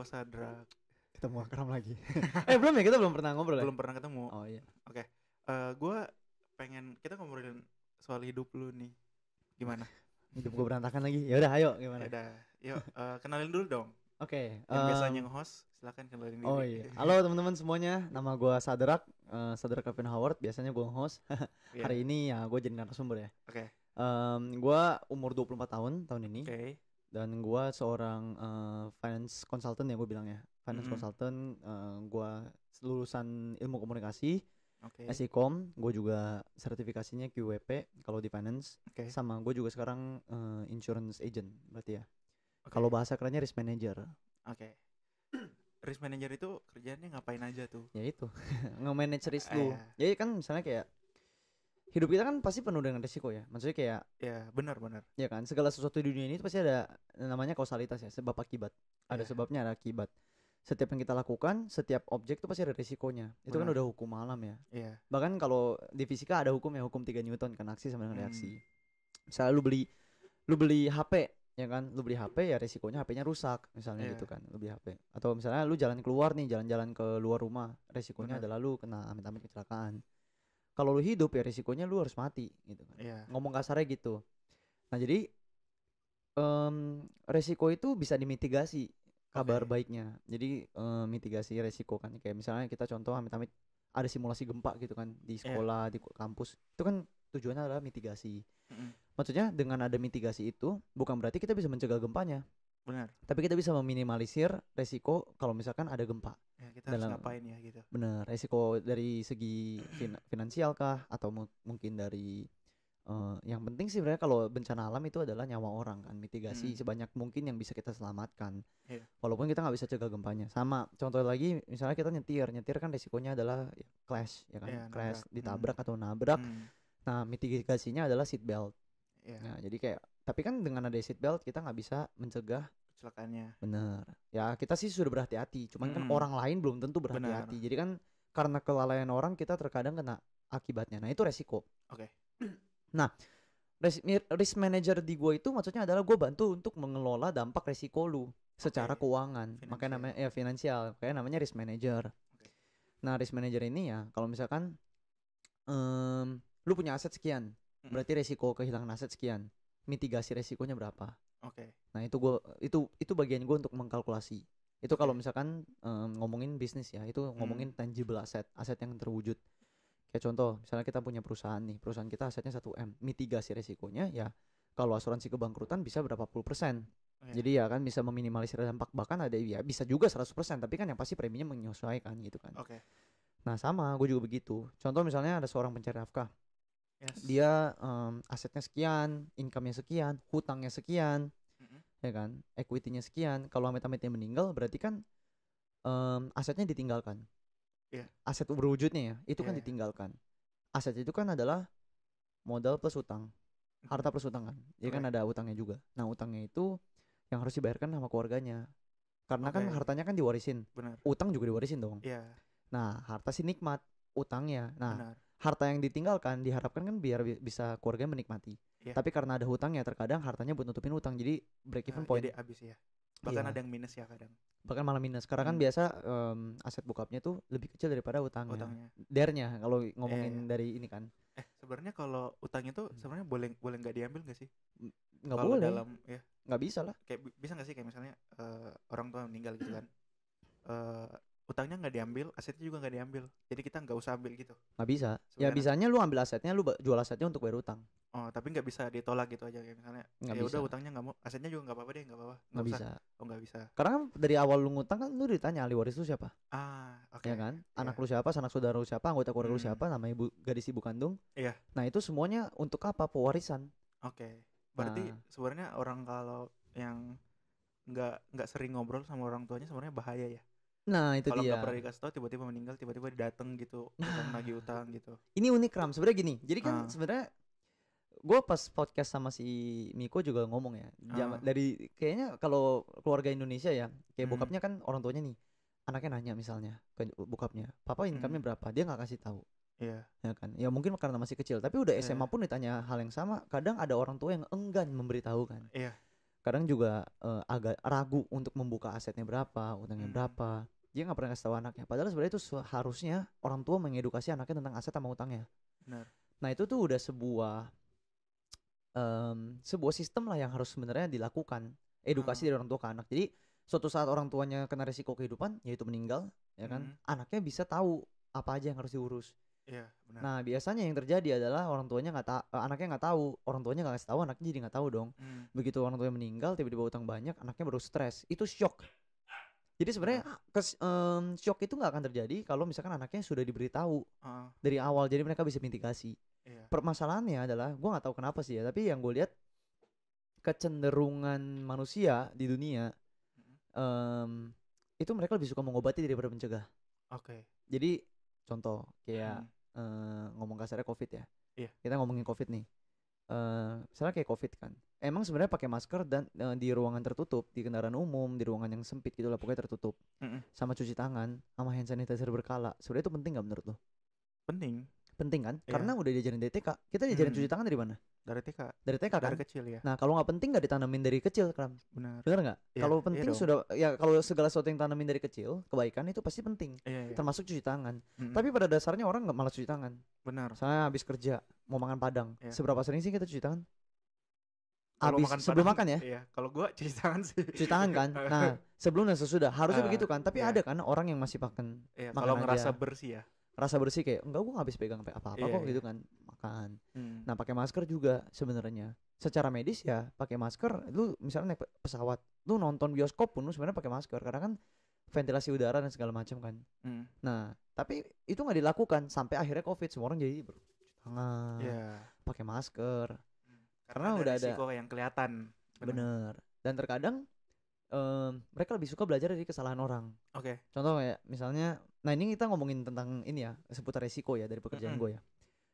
Sadrak. Ketemu akrab lagi. Belum ya, kita belum pernah ngobrol ya? Belum pernah ketemu. Oh iya. Oke. Gue pengen kita ngobrolin soal hidup lu nih. Gimana? Hidup gue berantakan lagi. Ya udah, ayo gimana? Yaudah, yuk kenalin dulu dong. Oke. Yang biasanya nge-host, silakan kenalin diri. Oh iya. Halo teman-teman semuanya, nama gue Sadrak, Sadrak Kevin Howard. Biasanya gue host. Iya. Hari ini ya gue jadi narasumber ya. Oke. Gue umur 24 tahun ini. Oke. Dan gue seorang finance consultant ya gue bilang ya. Finance consultant, gue lulusan ilmu komunikasi, SICOM. Gue juga sertifikasinya QWP kalau di finance. Sama gue juga sekarang insurance agent berarti ya. Kalau bahasa kerennya risk manager. Oke. Risk manager itu kerjaannya ngapain aja tuh? Ya itu, nge-manage risk lu. Jadi kan misalnya kayak hidup kita kan pasti penuh dengan risiko ya. Maksudnya kayak ya benar. Ya kan, segala sesuatu di dunia ini pasti ada namanya kausalitas ya, sebab akibat. Ada sebabnya, ada akibat. Setiap yang kita lakukan, setiap objek itu pasti ada risikonya. Itu kan udah hukum alam ya. Bahkan kalau di fisika ada hukum ya, hukum 3 Newton kan, aksi sama dengan reaksi. Misalnya lu beli HP, ya kan, lu beli HP ya resikonya HP-nya rusak misalnya gitu kan, lu beli HP. Atau misalnya lu jalan jalan-jalan ke luar rumah, resikonya adalah lu kena amit-amit kecelakaan. Kalau lu hidup ya resikonya lu harus mati gitu kan. Ngomong kasarnya gitu. Nah jadi resiko itu bisa dimitigasi, kabar baiknya. Jadi mitigasi resiko kan, kayak misalnya kita contoh amit-amit ada simulasi gempa gitu kan di sekolah, di kampus. Itu kan tujuannya adalah mitigasi. Maksudnya dengan ada mitigasi itu bukan berarti kita bisa mencegah gempanya. Benar. Tapi kita bisa meminimalisir resiko kalau misalkan ada gempa. Ya, kita harus ngapain ya gitu. Benar, resiko dari segi finansial kah, atau mungkin dari yang penting sih sebenarnya kalau bencana alam itu adalah nyawa orang kan, mitigasi sebanyak mungkin yang bisa kita selamatkan. Walaupun kita nggak bisa cegah gempanya. Sama contoh lagi, misalnya kita nyetir kan resikonya adalah clash ya kan, clash, ditabrak atau nabrak. Nah mitigasinya adalah seat belt. Nah jadi kayak, tapi kan dengan ada seat belt kita nggak bisa mencegah kecelakaannya. Bener. Ya kita sih sudah berhati-hati, cuman kan orang lain belum tentu berhati-hati. Jadi kan karena kelalaian orang kita terkadang kena akibatnya. Nah itu resiko. Nah risk manager di gue itu maksudnya adalah gue bantu untuk mengelola dampak resiko lu secara keuangan. Makanya namanya finansial. Makanya namanya risk manager. Nah risk manager ini ya kalau misalkan lu punya aset sekian, berarti resiko kehilangan aset sekian, mitigasi resikonya berapa? Nah itu bagian gue untuk mengkalkulasi. Itu kalau misalkan ngomongin bisnis ya, itu ngomongin tangible aset yang terwujud. Kayak contoh, misalnya kita punya perusahaan nih, perusahaan kita asetnya 1M, mitigasi resikonya ya kalau asuransi kebangkrutan bisa berapa puluh persen. Jadi ya kan bisa meminimalisir dampak, bahkan ada ya bisa juga 100%, tapi kan yang pasti preminya menyesuaikan gitu kan. Nah sama, gue juga begitu. Contoh misalnya ada seorang pencari nafkah. Dia asetnya sekian, income-nya sekian, hutangnya sekian, ya kan, equity-nya sekian. Kalau amit-amitnya meninggal berarti kan asetnya ditinggalkan. Aset berwujudnya ya, itu kan ditinggalkan. Aset itu kan adalah modal plus utang, harta plus utang kan. Jadi kan ada utangnya juga. Nah utangnya itu yang harus dibayarkan sama keluarganya. Karena kan hartanya kan diwarisin. Utang juga diwarisin dong. Nah harta sih nikmat, utangnya. Nah harta yang ditinggalkan diharapkan kan biar bisa keluarganya menikmati. Tapi karena ada hutangnya, terkadang hartanya buat nutupin utang, jadi break even point. Jadi habis ya. Bahkan ada yang minus ya kadang. Bahkan malah minus. Karena kan biasa aset bokapnya tuh lebih kecil daripada utangnya. Dernya kalau ngomongin dari ini kan. Sebenarnya kalau utangnya tuh sebenarnya boleh nggak diambil nggak sih? Nggak boleh. Nggak bisa lah. Kayak bisa nggak sih kayak misalnya orang tua meninggal gitu kan. Utangnya nggak diambil, asetnya juga nggak diambil, jadi kita nggak usah ambil gitu. Nggak bisa. Ya bisanya lu ambil asetnya, lu jual asetnya untuk bayar utang. Oh tapi nggak bisa ditolak gitu aja kayak misalnya. Ya udah utangnya nggak mau, asetnya juga nggak apa-apa deh, nggak apa-apa. Nggak bisa. Oh nggak bisa. Karena kan dari awal lu ngutang kan lu ditanya ahli waris lu siapa. Ya kan, anak lu siapa, sanak saudara lu siapa, anggota keluarga lu siapa, nama gadis ibu kandung. Nah itu semuanya untuk apa? Pewarisan. Berarti sebenarnya orang kalau yang nggak sering ngobrol sama orang tuanya sebenarnya bahaya ya. Nah itu kalau dia. Kalau nggak pernah dikasih tahu tiba-tiba meninggal, tiba-tiba datang gitu, nagih utang gitu. Ini unik Ram, sebenarnya gini. Jadi kan sebenarnya gue pas podcast sama si Miko juga ngomong ya. Dari kayaknya kalau keluarga Indonesia ya, kayak bokapnya kan orang tuanya nih, anaknya nanya misalnya ke bokapnya, papa income-nya berapa? Dia nggak kasih tahu. Ya kan. Ya mungkin karena masih kecil. Tapi udah SMA pun ditanya hal yang sama. Kadang ada orang tua yang enggan memberitahu kan. kadang juga agak ragu untuk membuka asetnya berapa, utangnya berapa. Dia nggak pernah kasih tahu anaknya. Padahal sebenarnya itu harusnya orang tua mengedukasi anaknya tentang aset sama utangnya. Benar. Nah itu tuh udah sebuah sistem lah yang harus sebenarnya dilakukan, edukasi dari orang tua ke anak. Jadi suatu saat orang tuanya kena risiko kehidupan, yaitu meninggal, ya kan, anaknya bisa tahu apa aja yang harus diurus. Iya, benar. Nah biasanya yang terjadi adalah orang tuanya anaknya nggak tahu, orang tuanya nggak kasih tahu, anaknya jadi nggak tahu dong. Begitu orang tuanya meninggal, tiba-tiba utang banyak, anaknya baru stres, itu shock. Jadi sebenarnya shock itu nggak akan terjadi kalau misalkan anaknya sudah diberitahu dari awal, jadi mereka bisa mitigasi. Permasalahannya adalah, gue nggak tahu kenapa sih ya, tapi yang gue lihat kecenderungan manusia di dunia itu mereka lebih suka mengobati daripada mencegah. Jadi contoh kayak ngomong kasarnya COVID ya. Kita ngomongin COVID nih. Misalnya kayak COVID kan, emang sebenarnya pakai masker dan di ruangan tertutup, di kendaraan umum, di ruangan yang sempit gitu lah, pokoknya tertutup, sama cuci tangan, sama hand sanitizer berkala, sebenarnya itu penting nggak menurut lo? Penting kan? Karena udah diajarin dari TK. Kita diajarin cuci tangan dari mana? Dari TK. Dari TK kan? Dari kecil ya. Nah kalau nggak penting nggak ditanamin dari kecil kan? Benar nggak? Kalau penting sudah ya, kalau segala sesuatu yang tanamin dari kecil, kebaikan itu pasti penting. Termasuk cuci tangan. Tapi pada dasarnya orang nggak malas cuci tangan. Benar. Saya habis kerja mau makan padang, seberapa sering sih kita cuci tangan? Habis sebelum makan ya? Iya, kalau gua cuci tangan sih. Cuci tangan kan. Nah, sebelum dan sesudah harusnya begitu kan. Tapi ada kan orang yang masih makan. Kalau ngerasa bersih ya. Rasa bersih kayak enggak, gue nggak habis pegang apa-apa kok gitu kan, makan. Nah pakai masker juga sebenarnya secara medis ya, pakai masker. Lu misalnya naik pesawat, lu nonton bioskop pun lu sebenarnya pakai masker karena kan ventilasi udara dan segala macam kan. Nah tapi itu nggak dilakukan sampai akhirnya COVID, semua orang jadi cuci tangan, pakai masker karena udah ada risiko yang kelihatan. Bener. Dan terkadang mereka lebih suka belajar dari kesalahan orang. Contoh kayak misalnya, nah ini kita ngomongin tentang ini ya, seputar resiko ya dari pekerjaan gue ya.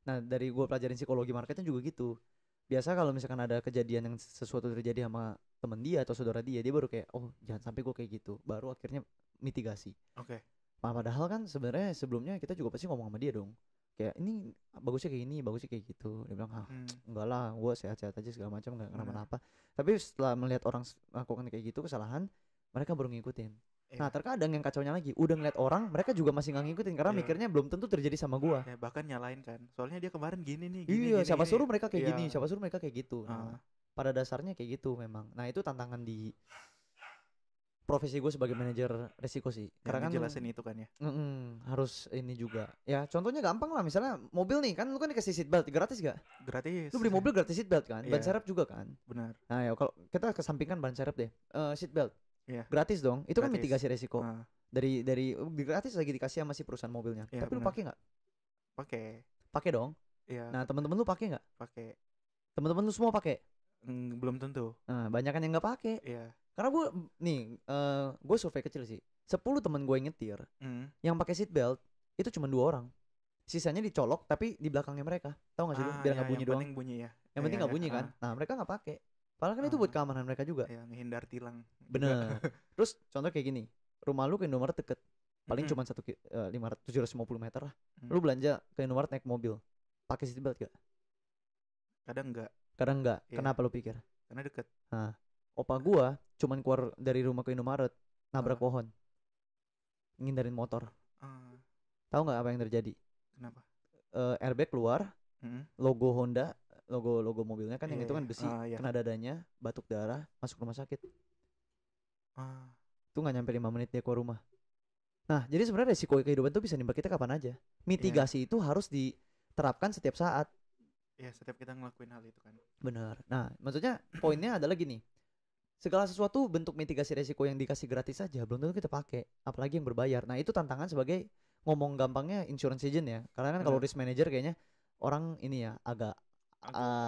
Nah dari gue pelajarin psikologi marketing juga gitu. Biasa kalau misalkan ada kejadian yang sesuatu terjadi sama temen dia atau saudara dia baru kayak, oh jangan sampai gue kayak gitu, baru akhirnya mitigasi. Nah, padahal kan sebenarnya sebelumnya kita juga pasti ngomong sama dia dong, kayak ini bagusnya kayak gini, bagusnya kayak gitu. Dia bilang enggak lah, gue sehat-sehat aja segala macam, nggak kenapa-napa. Tapi setelah melihat orang melakukan kayak gitu kesalahan, mereka baru ngikutin. Nah terkadang yang kacaunya lagi, udah ngeliat orang, mereka juga masih nggak ngikutin karena mikirnya belum tentu terjadi sama gua. Bahkan nyalain kan, soalnya dia kemarin gini nih. Siapa suruh mereka kayak gini, siapa suruh mereka kayak gitu. Nah, pada dasarnya kayak gitu memang. Nah itu tantangan di profesi gue sebagai manajer resiko sih. Karena kan jelasin itu kan ya. Harus ini juga. Ya contohnya gampang lah, misalnya mobil nih kan, lu kan dikasih seatbelt gratis gak? Gratis. Lu beli mobil gratis seatbelt kan? Ban serep juga kan? Benar. Nah ya kalau kita kesampingkan ban serep deh, seatbelt gratis dong. Itu kan mitigasi resiko. Dari gratis lagi dikasih sama si perusahaan mobilnya. Tapi lu pakai nggak? Pakai dong. Nah teman-teman lu pakai nggak? Pakai. Teman-teman lu semua pakai? Belum tentu. Nah banyak kan yang nggak pakai. Karena gue nih, gue survei kecil sih, 10 teman gue yang nyetir, yang pakai seat belt itu cuma 2 orang. Sisanya dicolok tapi di belakangnya mereka. Tahu nggak sih lu? Biar nggak bunyi doang. Yang penting bunyi ya. Yang penting nggak bunyi kan. Nah mereka nggak pakai. Padahal kan itu buat keamanan mereka juga. Menghindar tilang. Bener. Terus contoh kayak gini, rumah lu ke Indomaret deket, paling cuma 750 meter lah. Lu belanja ke Indomaret naik mobil, pakai seat belt gak? Kadang enggak. Kenapa lu pikir? Karena deket. Nah, opa gua cuman keluar dari rumah ke Indomaret, nabrak pohon, ngindarin motor. Tahu nggak apa yang terjadi? Kenapa? Airbag keluar, logo Honda, logo mobilnya kan yang itu kan besi, kena dadanya, batuk darah, masuk rumah sakit. Itu nggak nyampe 5 menit dia keluar rumah. Nah, jadi sebenarnya resiko kehidupan itu bisa nimba kita kapan aja. Mitigasi itu harus diterapkan setiap saat. Setiap kita ngelakuin hal itu kan. Benar. Nah, maksudnya poinnya adalah gini. Segala sesuatu bentuk mitigasi resiko yang dikasih gratis saja belum tentu kita pakai, apalagi yang berbayar. Nah, itu tantangan sebagai, ngomong gampangnya, insurance agent ya. Karena kan kalau risk manager kayaknya orang ini ya agak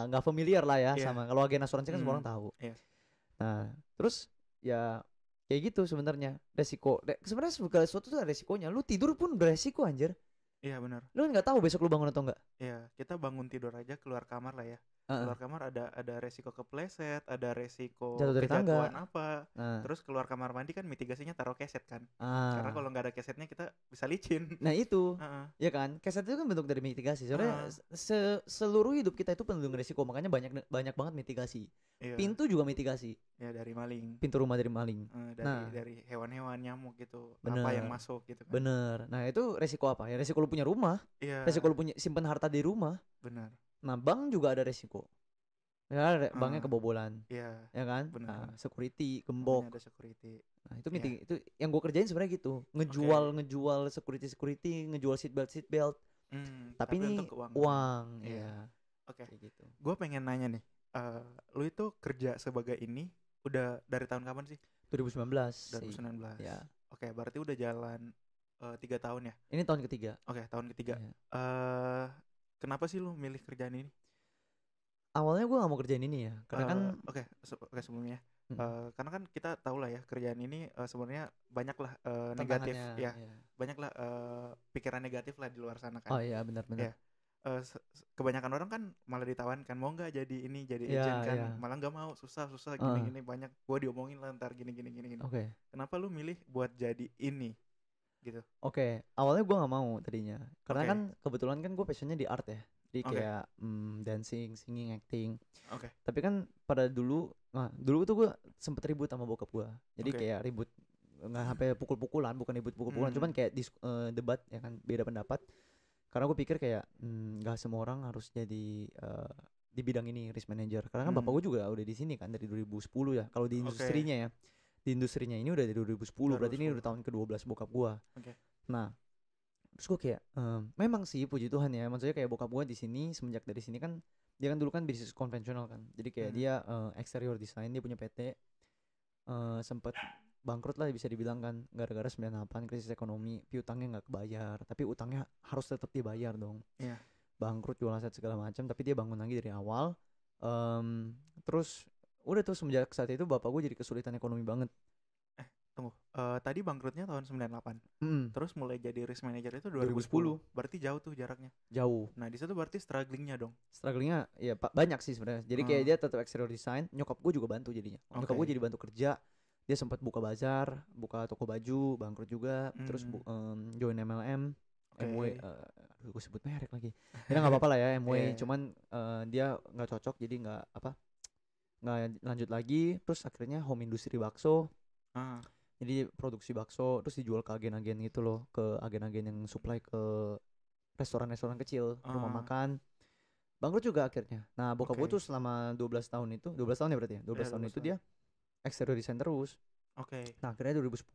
nggak familiar lah ya sama. Kalau agen asuransi kan semua orang tahu. Nah, terus ya kayak gitu sebenarnya resiko. Sebenarnya segala sesuatu tuh ada resikonya. Lu tidur pun beresiko anjir. Iya benar. Lu nggak tahu besok lu bangun atau enggak. Iya, kita bangun tidur aja keluar kamar lah ya. keluar kamar ada resiko kepleset, ada resiko jatuh dari tangga kejatuhan apa. Terus keluar kamar mandi kan mitigasinya taruh keset kan. Karena kalau nggak ada kesetnya kita bisa licin. Nah itu ya kan, keset itu kan bentuk dari mitigasi. Soalnya seluruh hidup kita itu penuh dengan resiko, makanya banyak banget mitigasi. Pintu juga mitigasi. Ya dari maling. Pintu rumah dari maling. Dari hewan-hewan, nyamuk gitu. Bener. Apa yang masuk gitu kan. Bener. Nah itu resiko apa? Ya resiko lu punya rumah. Resiko lu punya simpan harta di rumah. Benar. Nah bank juga ada resiko. Ya banknya kebobolan. Iya. Ya kan? Benar. Security, gembok. Ada security. Nah itu itu yang gue kerjain sebenarnya gitu. Ngejual security, ngejual seat belt. Tapi ini uang. Ya. Oke. Gitu. Gue pengen nanya nih. Lu itu kerja sebagai ini udah dari tahun kapan sih? 2019. Ya. Oke, berarti udah jalan 3 tahun ya? Ini tahun ketiga. Oke, tahun ketiga. Kenapa sih lu milih kerjaan ini? Awalnya gue gak mau kerjaan ini ya, karena kan Oke, sebelumnya. Karena kan kita tahu lah ya, kerjaan ini sebenarnya banyak lah negatif ya. Banyak lah pikiran negatif lah di luar sana kan. Oh iya, benar-benar. Ya. Kebanyakan orang kan malah ditawarkan mau nggak jadi ini, jadi agent kan, malah nggak mau, susah gini banyak gue diomongin lah ntar gini. Kenapa lu milih buat jadi ini gitu? Awalnya gue nggak mau tadinya karena kan kebetulan kan gue passionnya di art ya, jadi kayak dancing, singing, acting. Tapi kan pada dulu tuh gue sempet ribut sama bokap gue, jadi kayak ribut nggak sampai pukul-pukulan, bukan ribut pukul-pukulan, cuman kayak debat ya kan, beda pendapat. Karena gue pikir kayak nggak semua orang harus jadi di bidang ini, risk manager. Karena kan bapak gue juga udah di sini kan dari 2010 ya. Kalau di industrinya ya, di industrinya ini udah dari 2010. Berarti ini udah tahun ke-12 bokap gue. Nah, terus gue kayak memang sih puji Tuhan ya. Maksudnya kayak bokap gue di sini semenjak dari sini kan, dia kan dulu kan bisnis konvensional kan. Jadi kayak dia exterior design, dia punya PT, sempet bangkrut lah bisa dibilang kan, gara-gara 98 krisis ekonomi, piutangnya nggak kebayar, tapi utangnya harus tetap dibayar dong. Bangkrut, jual aset segala macam, tapi dia bangun lagi dari awal. Terus udah tuh semenjak saat itu bapak gue jadi kesulitan ekonomi banget. Tunggu, tadi bangkrutnya tahun 98. Terus mulai jadi risk manager itu 2010. Berarti jauh tuh jaraknya. Jauh. Nah di situ berarti strugglingnya dong. Strugglingnya ya banyak sih sebenarnya. Jadi kayak dia tetap exterior design, nyokap gue juga bantu jadinya. Nyokap gue jadi bantu kerja. Dia sempat buka bazar, buka toko baju, bangkrut juga. Terus join MLM, MW, gue sebut merek lagi. Ya nggak apa-apa lah ya MW. Cuman dia nggak cocok, jadi nggak lanjut lagi. Terus akhirnya home industry bakso. Jadi produksi bakso, terus dijual ke agen-agen gitu loh, ke agen-agen yang supply ke restoran-restoran kecil, rumah makan. Bangkrut juga akhirnya. Nah bokap gue tuh selama 12 tahun itu, 12 tahun ya berarti ya, 12 tahun itu dia exterior design terus. Nah akhirnya 2010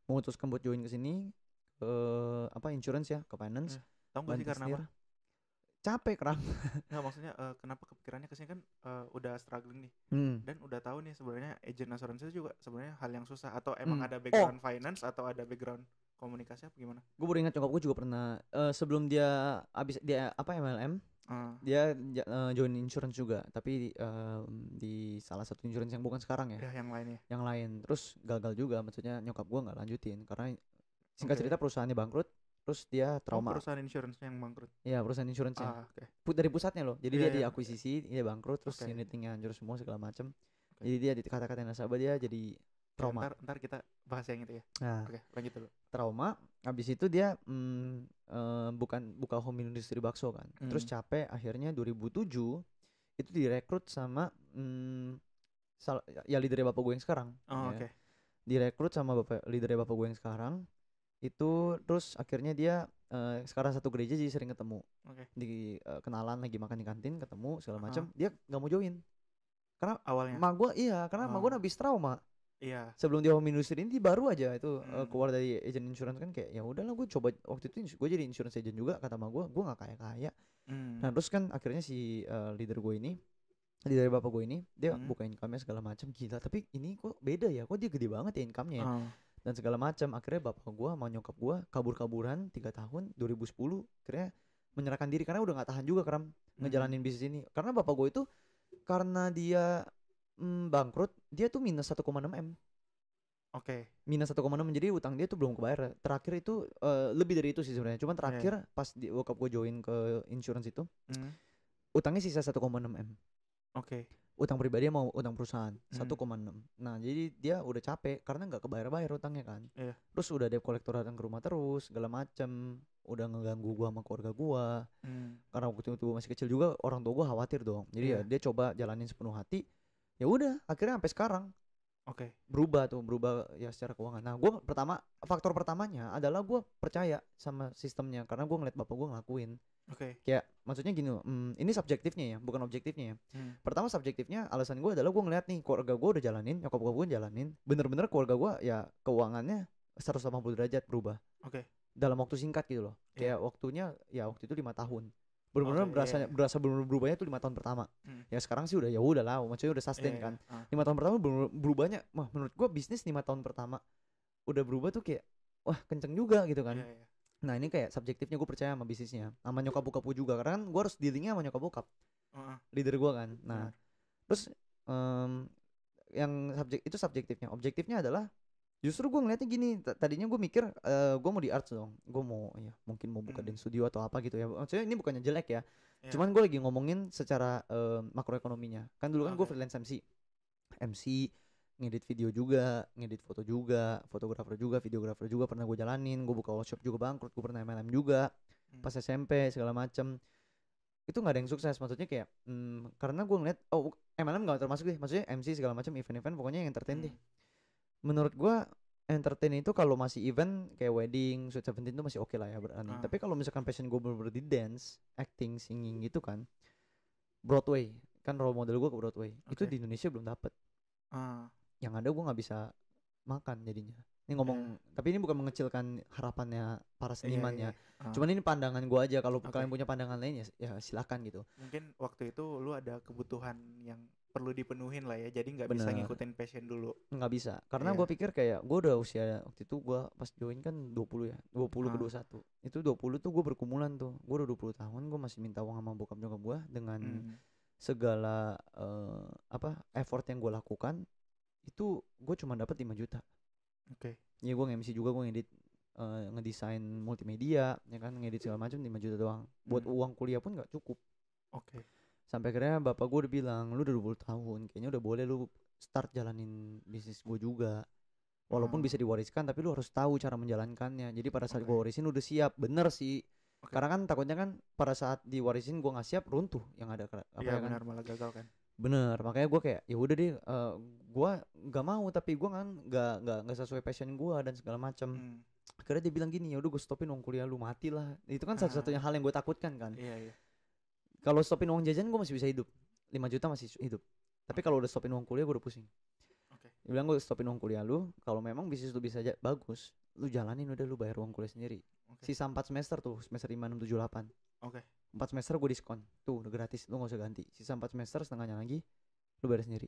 memutuskan buat join ke sini, ke insurance ya, ke finance. Tahu nggak sih karena apa? Capek kan? Nggak, maksudnya kenapa kepikirannya kesini kan udah struggling nih, dan udah tahu nih sebenarnya agent asuransi itu juga sebenarnya hal yang susah, atau emang ada background finance atau ada background komunikasi apa gimana? Gue baru ingat nyokap gue juga pernah sebelum dia MLM. Dia join insurance juga, tapi di salah satu insurance yang bukan sekarang ya. Yang lain ya. Yang lain, terus gagal juga, maksudnya nyokap gue nggak lanjutin karena singkat cerita perusahaannya bangkrut, terus dia trauma. Perusahaan insurance yang bangkrut. Iya, perusahaan insurance dari pusatnya loh, jadi dia diakuisisi, dia bangkrut, terus unitnya hancur semua segala macam. Jadi dia dikata-katain nasabah, dia jadi trauma. Ntar kita bahas yang itu ya. Nah, lanjut dulu. Trauma, habis itu dia buka home industry bakso kan. Terus capek, akhirnya 2007 itu direkrut sama leadernya bapak gue yang sekarang. Direkrut sama leadernya bapak gue yang sekarang. Itu terus akhirnya dia sekarang satu gereja jadi sering ketemu. Di kenalan lagi makan di kantin, ketemu segala macam. Dia nggak mau join. Karena awalnya emak gue karena emak gue habis trauma. Iya. Sebelum dia home industry ini baru aja itu keluar dari agent insurance kan, kayak ya udahlah gue coba, waktu itu gue jadi insurance agent juga, kata sama gue nggak kaya. Nah terus kan akhirnya si leader bapak gue ini dia buka income-nya segala macam, gila, tapi ini kok beda ya, kok dia gede banget ya income-nya ya. Dan segala macam. Akhirnya bapak gue sama nyokap gue kabur-kaburan 3 tahun 2010, akhirnya menyerahkan diri karena udah nggak tahan juga ngejalanin bisnis ini. Karena bapak gue itu karena dia bangkrut, dia tuh minus 1,6 M. Minus 1,6, jadi utang dia tuh belum kebayar. Terakhir itu lebih dari itu sih sebenarnya. Cuman terakhir pas bokap gue join ke insurance itu, Utangnya sisa 1,6 M. Oke. Utang pribadi mau utang perusahaan 1,6. Nah jadi dia udah capek karena nggak kebayar utangnya kan. Terus udah debt collector datang ke rumah terus segala macem, udah ngeganggu gua sama keluarga gua. Karena waktu itu gua masih kecil juga, orang tua gua khawatir dong. Jadi ya dia coba jalanin sepenuh hati. Ya udah akhirnya sampai sekarang berubah ya secara keuangan. Nah gua faktor pertamanya adalah gua percaya sama sistemnya karena gua ngeliat bapak gua ngelakuin. Kayak maksudnya gini, ini subjektifnya ya, bukan objektifnya ya. Pertama subjektifnya, alasan gue adalah gue ngeliat nih keluarga gue udah jalanin, nyokap gue jalanin, bener-bener keluarga gue ya keuangannya 180 derajat berubah. Dalam waktu singkat gitu loh. Kayak waktunya ya waktu itu 5 tahun. Bener-bener berasa bener berubahnya tuh 5 tahun pertama. Ya sekarang sih udah ya udah lah, maksudnya udah sustain kan. 5 tahun pertama berubahnya, menurut gue bisnis 5 tahun pertama udah berubah tuh kayak wah kenceng juga gitu kan. Nah ini kayak subjektifnya, gue percaya sama bisnisnya, sama nyokap bokap gue juga, karena kan gue harus dealingnya sama nyokap bokap, leader gue kan. Nah terus yang subjektifnya, objektifnya adalah justru gue ngeliatnya gini, tadinya gue mikir gue mau di arts dong, gue mau ya mungkin mau buka dance studio atau apa gitu ya. Maksudnya ini bukannya jelek ya, cuman gue lagi ngomongin secara makroekonominya. Kan dulu kan gue freelance MC, ngedit video juga, ngedit foto juga, fotografer juga, videografer juga pernah gue jalanin. Gue buka workshop juga bangkrut, gue pernah MLM juga pas SMP segala macem. Itu nggak ada yang sukses, maksudnya kayak karena gue ngeliat MLM nggak termasuk deh, maksudnya MC segala macem, event-event, pokoknya yang entertain deh. Menurut gue entertain itu kalau masih event kayak wedding, Sweet 17 itu masih oke lah ya berani. Tapi kalau misalkan passion gue bener-bener di dance, acting, singing gitu kan, Broadway kan role model gue ke Broadway, itu di Indonesia belum dapet. Yang ada gue nggak bisa makan jadinya. Ini ngomong, tapi ini bukan mengecilkan harapannya para seniman ya. Cuman ini pandangan gue aja. Kalau kalian punya pandangan lain ya silakan gitu. Mungkin waktu itu lu ada kebutuhan yang perlu dipenuhin lah ya. Jadi nggak bisa ngikutin passion dulu. Nggak bisa. Karena gue pikir kayak gue udah usia waktu itu, gue pas join kan 20 ya, 20 ke 21. Itu 20 tuh gue berkumulan tuh. Gue udah 20 tahun gue masih minta uang sama bokap nyokap gue dengan segala effort yang gue lakukan. Itu gue cuma dapat 5 juta. Ya gue nge-MC juga, gue ngedit ngedesain multimedia ya kan, ngedit segala macam 5 juta doang. Buat uang kuliah pun gak cukup. Sampai akhirnya bapak gue udah bilang, lu udah 20 tahun kayaknya udah boleh lu start jalanin bisnis gue juga. Walaupun bisa diwariskan tapi lu harus tahu cara menjalankannya. Jadi pada saat gue warisin udah siap. Bener sih. Karena kan takutnya kan pada saat diwarisin gue gak siap, runtuh yang ada ya benar, malah gagal kan. Bener, makanya gue kayak ya udah deh, gue nggak mau, tapi gue kan nggak sesuai passion gue dan segala macam. Akhirnya dia bilang gini, ya udah gue stopin uang kuliah lu, mati lah. Itu kan satu-satunya hal yang gue takutkan kan. Kalau stopin uang jajan gue masih bisa hidup, 5 juta masih hidup. Tapi kalau udah stopin uang kuliah gue udah pusing. Dia bilang gue stopin uang kuliah lu, kalau memang bisnis lu bisa bagus, lu jalanin udah, lu bayar uang kuliah sendiri. Sisa 4 semester tuh, semester 5, 6, 7, 8. 4 semester gue diskon, tuh udah gratis, lu gak usah ganti. Sisa 4 semester setengahnya lagi lu bayar sendiri.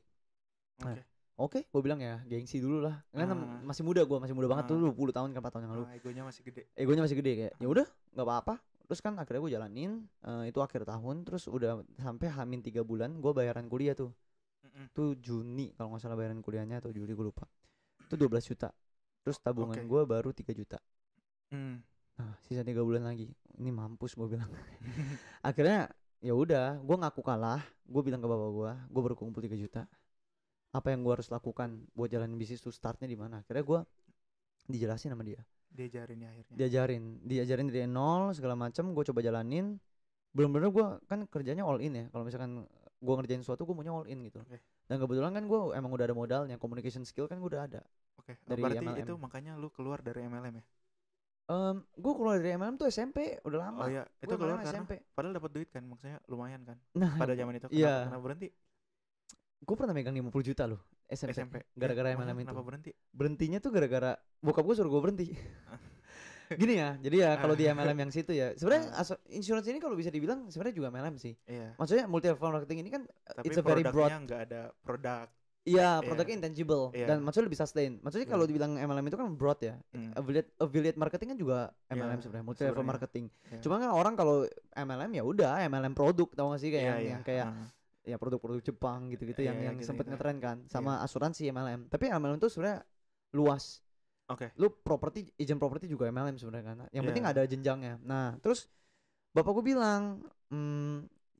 Oke, gue bilang ya gengsi dulu lah. Karena masih muda, gue masih muda banget tuh, 20 tahun kan, 4 tahun yang lalu. Egonya masih gede kayak ya udah nggak apa-apa. Terus kan akhirnya gue jalanin, itu akhir tahun. Terus udah sampai hamin 3 bulan gue bayaran kuliah tuh. Tuh Juni kalau nggak salah bayaran kuliahnya, atau Juli gue lupa. Itu 12 juta. Terus tabungan gue baru 3 juta. Nah, sisa 3 bulan lagi. Ini mampus gue bilang. Akhirnya ya udah, gue ngaku kalah. Gue bilang ke bapak gue baru kumpul 3 juta. Apa yang gue harus lakukan buat jalanin bisnis tuh, startnya di mana? Akhirnya gue dijelasin sama dia. Diajarin ya akhirnya. Diajarin dari nol segala macam. Gue coba jalanin. Bener-bener gue kan kerjanya all in ya. Kalau misalkan gue ngerjain sesuatu, gue maunya all in gitu. Dan kebetulan kan gue emang udah ada modalnya, communication skill kan gue udah ada. Dari berarti MLM. Itu makanya lu keluar dari MLM ya? Gue keluar dari MLM tuh SMP, udah lama. Oh iya, itu keluar karena SMP. Padahal dapat duit kan, maksudnya lumayan kan. Nah, pada zaman itu kenapa berhenti? Gue pernah megang 50 juta loh SMP. Gara-gara MLM itu. Kenapa berhenti? Berhentinya tuh gara-gara bokap gue suruh gue berhenti. Gini ya, jadi ya kalau di MLM yang situ ya, sebenarnya insurance ini kalau bisa dibilang sebenarnya juga MLM sih. Maksudnya multi level marketing ini kan tapi it's a very broad. Tapi nggak ada produk. Iya, produknya intangible dan maksudnya lebih sustain. Maksudnya kalau dibilang MLM itu kan broad ya. Affiliate marketing kan juga MLM sebenarnya, multi level marketing. Cuma kan orang kalau MLM ya udah MLM produk, tau gak sih kayak yang kayak ya produk-produk Jepang gitu-gitu yang gitu, sempet ngetren kan, sama asuransi MLM. Tapi MLM itu sebenarnya luas. Lu properti, agent properti juga MLM sebenarnya kan. Yang penting ada jenjangnya. Nah, terus bapak gue bilang,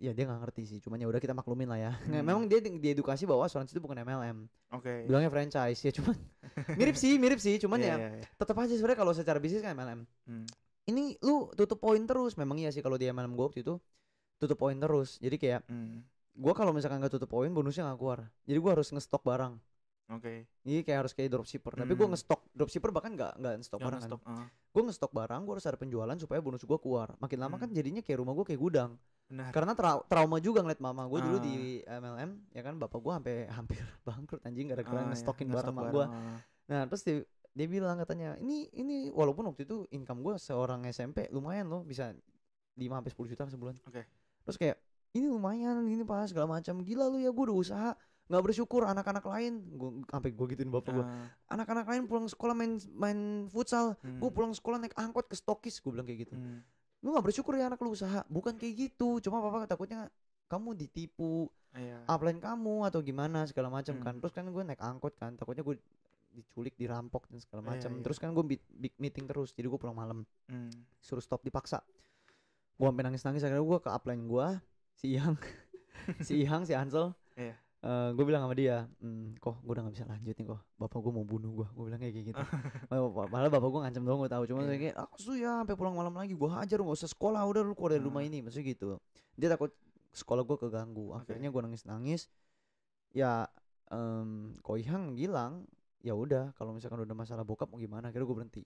ya dia nggak ngerti sih, cuman ya udah kita maklumin lah ya. Memang dia diedukasi bahwa asuransi itu bukan MLM. Bilangnya franchise ya, cuman mirip sih, cuman tetap aja sebenarnya kalau secara bisnis kan MLM. Ini lu tutup poin terus, memang iya sih kalau di MLM gue waktu itu tutup poin terus. Jadi kayak gue kalau misalkan nggak tutup poin bonusnya nggak keluar, jadi gue harus ngestok barang. Ini kayak harus kayak dropshipper, tapi gue ngestok dropshipper bahkan nggak ngestok barang kan. Gue ngestok barang, gue harus ada penjualan supaya bonus gue keluar. Makin lama kan jadinya kayak rumah gue kayak gudang. Benar. Karena trauma juga ngeliat mama gue dulu di MLM, ya kan bapak gue hampir bangkrut anjing gara-gara ngestokin barang sama gue. Nah terus dia bilang katanya ini walaupun waktu itu income gue seorang SMP lumayan loh, bisa 5-10 juta sebulan. Terus kayak ini lumayan ini pas segala macam, gila lu ya, gue udah usaha. Nggak bersyukur anak-anak lain, sampai gue gituin bapak gue, anak-anak lain pulang sekolah main futsal, gue pulang sekolah naik angkot ke stokis, gue bilang kayak gitu. Lu nggak bersyukur ya anak lu usaha, bukan kayak gitu, cuma papa takutnya kamu ditipu, upline kamu atau gimana segala macam kan. Terus kan gue naik angkot kan, takutnya gue diculik, dirampok dan segala macam. Terus kan gue big meeting terus, jadi gue pulang malam, suruh stop dipaksa. Gue sampai nangis akhirnya gue ke upline gue, si Ihang, si Ansel. Gue bilang sama dia, kok gue udah gak bisa lanjut nih kok, bapak gue mau bunuh gue bilang kayak gitu. Malah bapak gue ngancam doang, gue tahu, cuma kayak aku ya sampai pulang malam lagi, gue hajar, gak usah sekolah, udah lu keluar dari rumah ini, maksudnya gitu. Dia takut sekolah gue keganggu. Akhirnya gue nangis ya. Ko Ihang bilang ya udah kalau misalkan udah masalah bokap mau gimana. Akhirnya gue berhenti.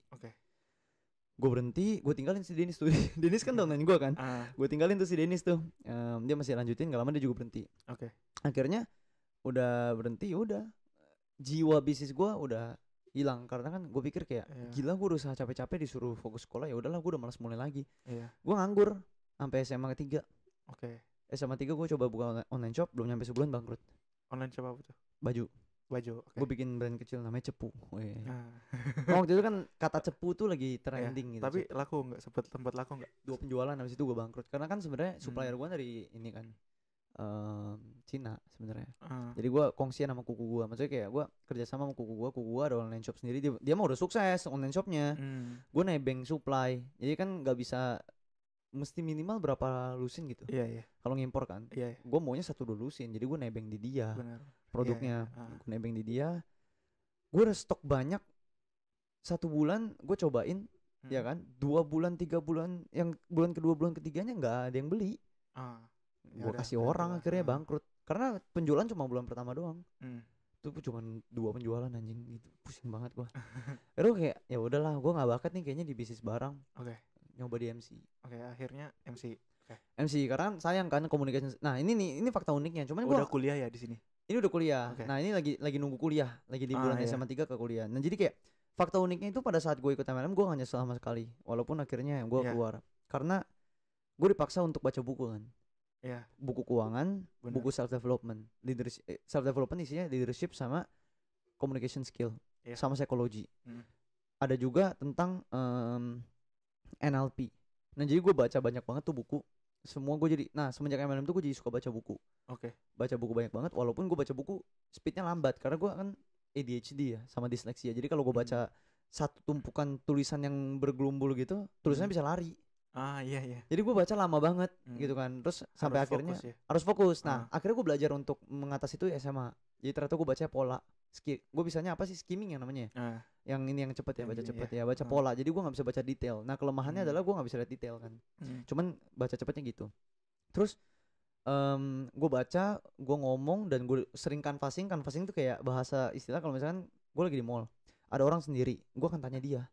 Gue berhenti, gue tinggalin si Dennis tuh. Dennis kan downline gue kan. Gue tinggalin tuh si Dennis tuh. Dia masih lanjutin, gak lama dia juga berhenti. Akhirnya udah berhenti, udah jiwa bisnis gue udah hilang. Karena kan gue pikir kayak gila, gue udah capek-capek disuruh fokus sekolah, ya udahlah gue udah malas mulai lagi. Gue nganggur sampai SMA 3. SMA 3 gue coba buka online shop, belum nyampe sebulan bangkrut. Online shop apa tuh? Baju. Gue bikin brand kecil namanya Cepu. Waktu itu kan kata cepu tuh lagi trending gitu. Tapi laku nggak? Sempat laku nggak? 2 penjualan, habis itu gue bangkrut. Karena kan sebenarnya supplier gue dari ini kan Cina sebenarnya. Jadi gue kongsian sama kuku gue, maksudnya kayak gue kerjasama sama kuku gue ada online shop sendiri. Dia mah udah sukses online shopnya. Gue nebeng supply, jadi kan nggak bisa mesti minimal berapa lusin gitu. Kalau ngimpor kan, gue maunya 1-2 lusin, jadi gue nebeng di dia. Produknya. Gue nebeng di dia. Gue udah stok banyak. 1 bulan gue cobain, ya kan. 2 bulan 3 bulan, yang bulan kedua bulan ketiganya nggak ada yang beli. Gue kasih orang, akhirnya bangkrut karena penjualan cuma bulan pertama doang. Itu cuma 2 penjualan anjing, gitu pusing banget gue. Terus kayak ya udahlah, gue nggak bakat nih kayaknya di bisnis barang. Nyoba di MC. Akhirnya MC. MC karena sayang kan komunikasi. Nah ini fakta uniknya, cuman udah kuliah ya di sini. Ini udah kuliah. Nah ini lagi nunggu kuliah, lagi di bulan SMA 3 ke kuliah. Nah jadi kayak fakta uniknya itu pada saat gue ikut MLM gue gak nyesel sama sekali, walaupun akhirnya gue keluar karena gue dipaksa untuk baca buku kan. Buku keuangan, buku self development, self development isinya leadership sama communication skill, sama psikologi. Ada juga tentang NLP. Nah jadi gue baca banyak banget tuh buku. Semua gue jadi, nah semenjak MLM tuh gue jadi suka baca buku. Baca buku banyak banget, walaupun gue baca buku speednya lambat karena gue kan ADHD ya sama disleksia. Jadi kalau gue baca satu tumpukan tulisan yang bergelumbul gitu, tulisannya bisa lari. Jadi gue baca lama banget gitu kan. Terus sampai harus akhirnya fokus, harus fokus. Nah akhirnya gue belajar untuk mengatasi itu SMA. Jadi ternyata gue baca pola. Gue bisanya apa sih, skimming yang namanya. Yang ini yang cepet ya, baca cepet ya, baca pola. Jadi gue gak bisa baca detail. Nah kelemahannya adalah gue gak bisa lihat detail kan. Cuman baca cepetnya gitu. Terus gue baca, gue ngomong, dan gue sering canvassing. Canvassing tuh kayak bahasa istilah kalau misalkan gue lagi di mall, ada orang sendiri, gue akan tanya dia,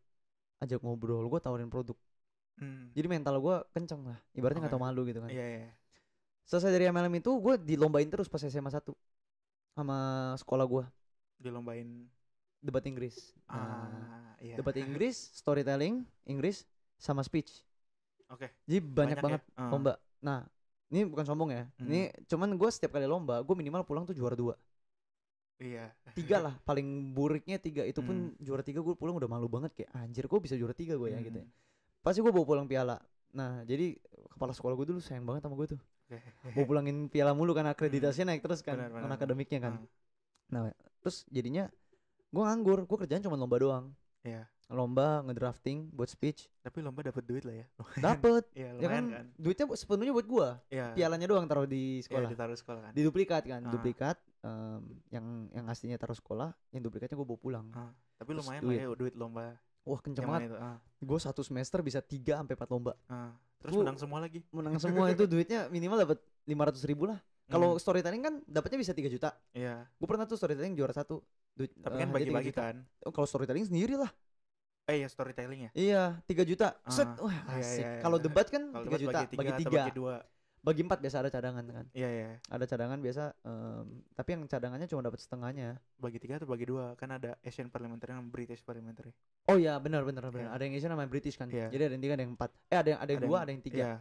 ajak ngobrol, gue tawarin produk. Jadi mental gue kenceng lah, ibaratnya gak tau malu gitu kan. Selesai dari MLM itu gue dilombain terus pas SMA 1 sama sekolah gue. Dilombain debat Inggris. Debat Inggris, storytelling Inggris sama speech. Jadi banyak banget lomba. Nah ini bukan sombong ya, ini cuman gue setiap kali lomba gue minimal pulang tuh juara 2. 3 lah, paling buruknya 3. Itu pun juara 3 gue pulang udah malu banget, kayak anjir gue bisa juara 3 gue ya gitu ya. Pasti gue bawa pulang piala. Nah jadi kepala sekolah gue dulu sayang banget sama gue tuh. Bawa pulangin piala mulu kan, akreditasinya naik terus kan, akademiknya kan. Nah terus jadinya gue nganggur, gue kerjaan cuma lomba doang. lomba ngedrafting buat speech. Tapi lomba dapat duit lah ya. Dapat. Ya, ya kan, duitnya sepenuhnya buat gua. Ya. Pialanya doang taruh di sekolah. Ya, ditaruh sekolah kan. Diduplikat kan, duplikat yang aslinya taruh sekolah, yang duplikatnya gua bawa pulang. Tapi lumayan lah ya duit lomba. Wah, kenceng banget. Gue 1 semester bisa 3 sampai 4 lomba. Terus menang semua lagi. Menang semua itu duitnya minimal dapat 500.000 lah. Kalau storytelling kan dapatnya bisa 3 juta. Iya. Gue pernah tuh storytelling juara 1. Tapi kan bagi-bagi kan. Kalau storytelling sendiri lah. Ya storytelling ya. Iya, 3 juta. Set. Wah, asik. Kalau debat kan 3 juta bagi 3. Bagi 2. Bagi 4 biasa ada cadangan kan. Iya. Ada cadangan biasa, tapi yang cadangannya cuma dapat setengahnya. Bagi 3 atau bagi 2? Kan ada Asian Parliamentary sama British Parliamentary. Oh iya, benar. Yeah. Ada yang Asian sama British kan. Yeah. Jadi ada yang 3, ada yang 4. Ada yang 2, ada yang 3. Yeah,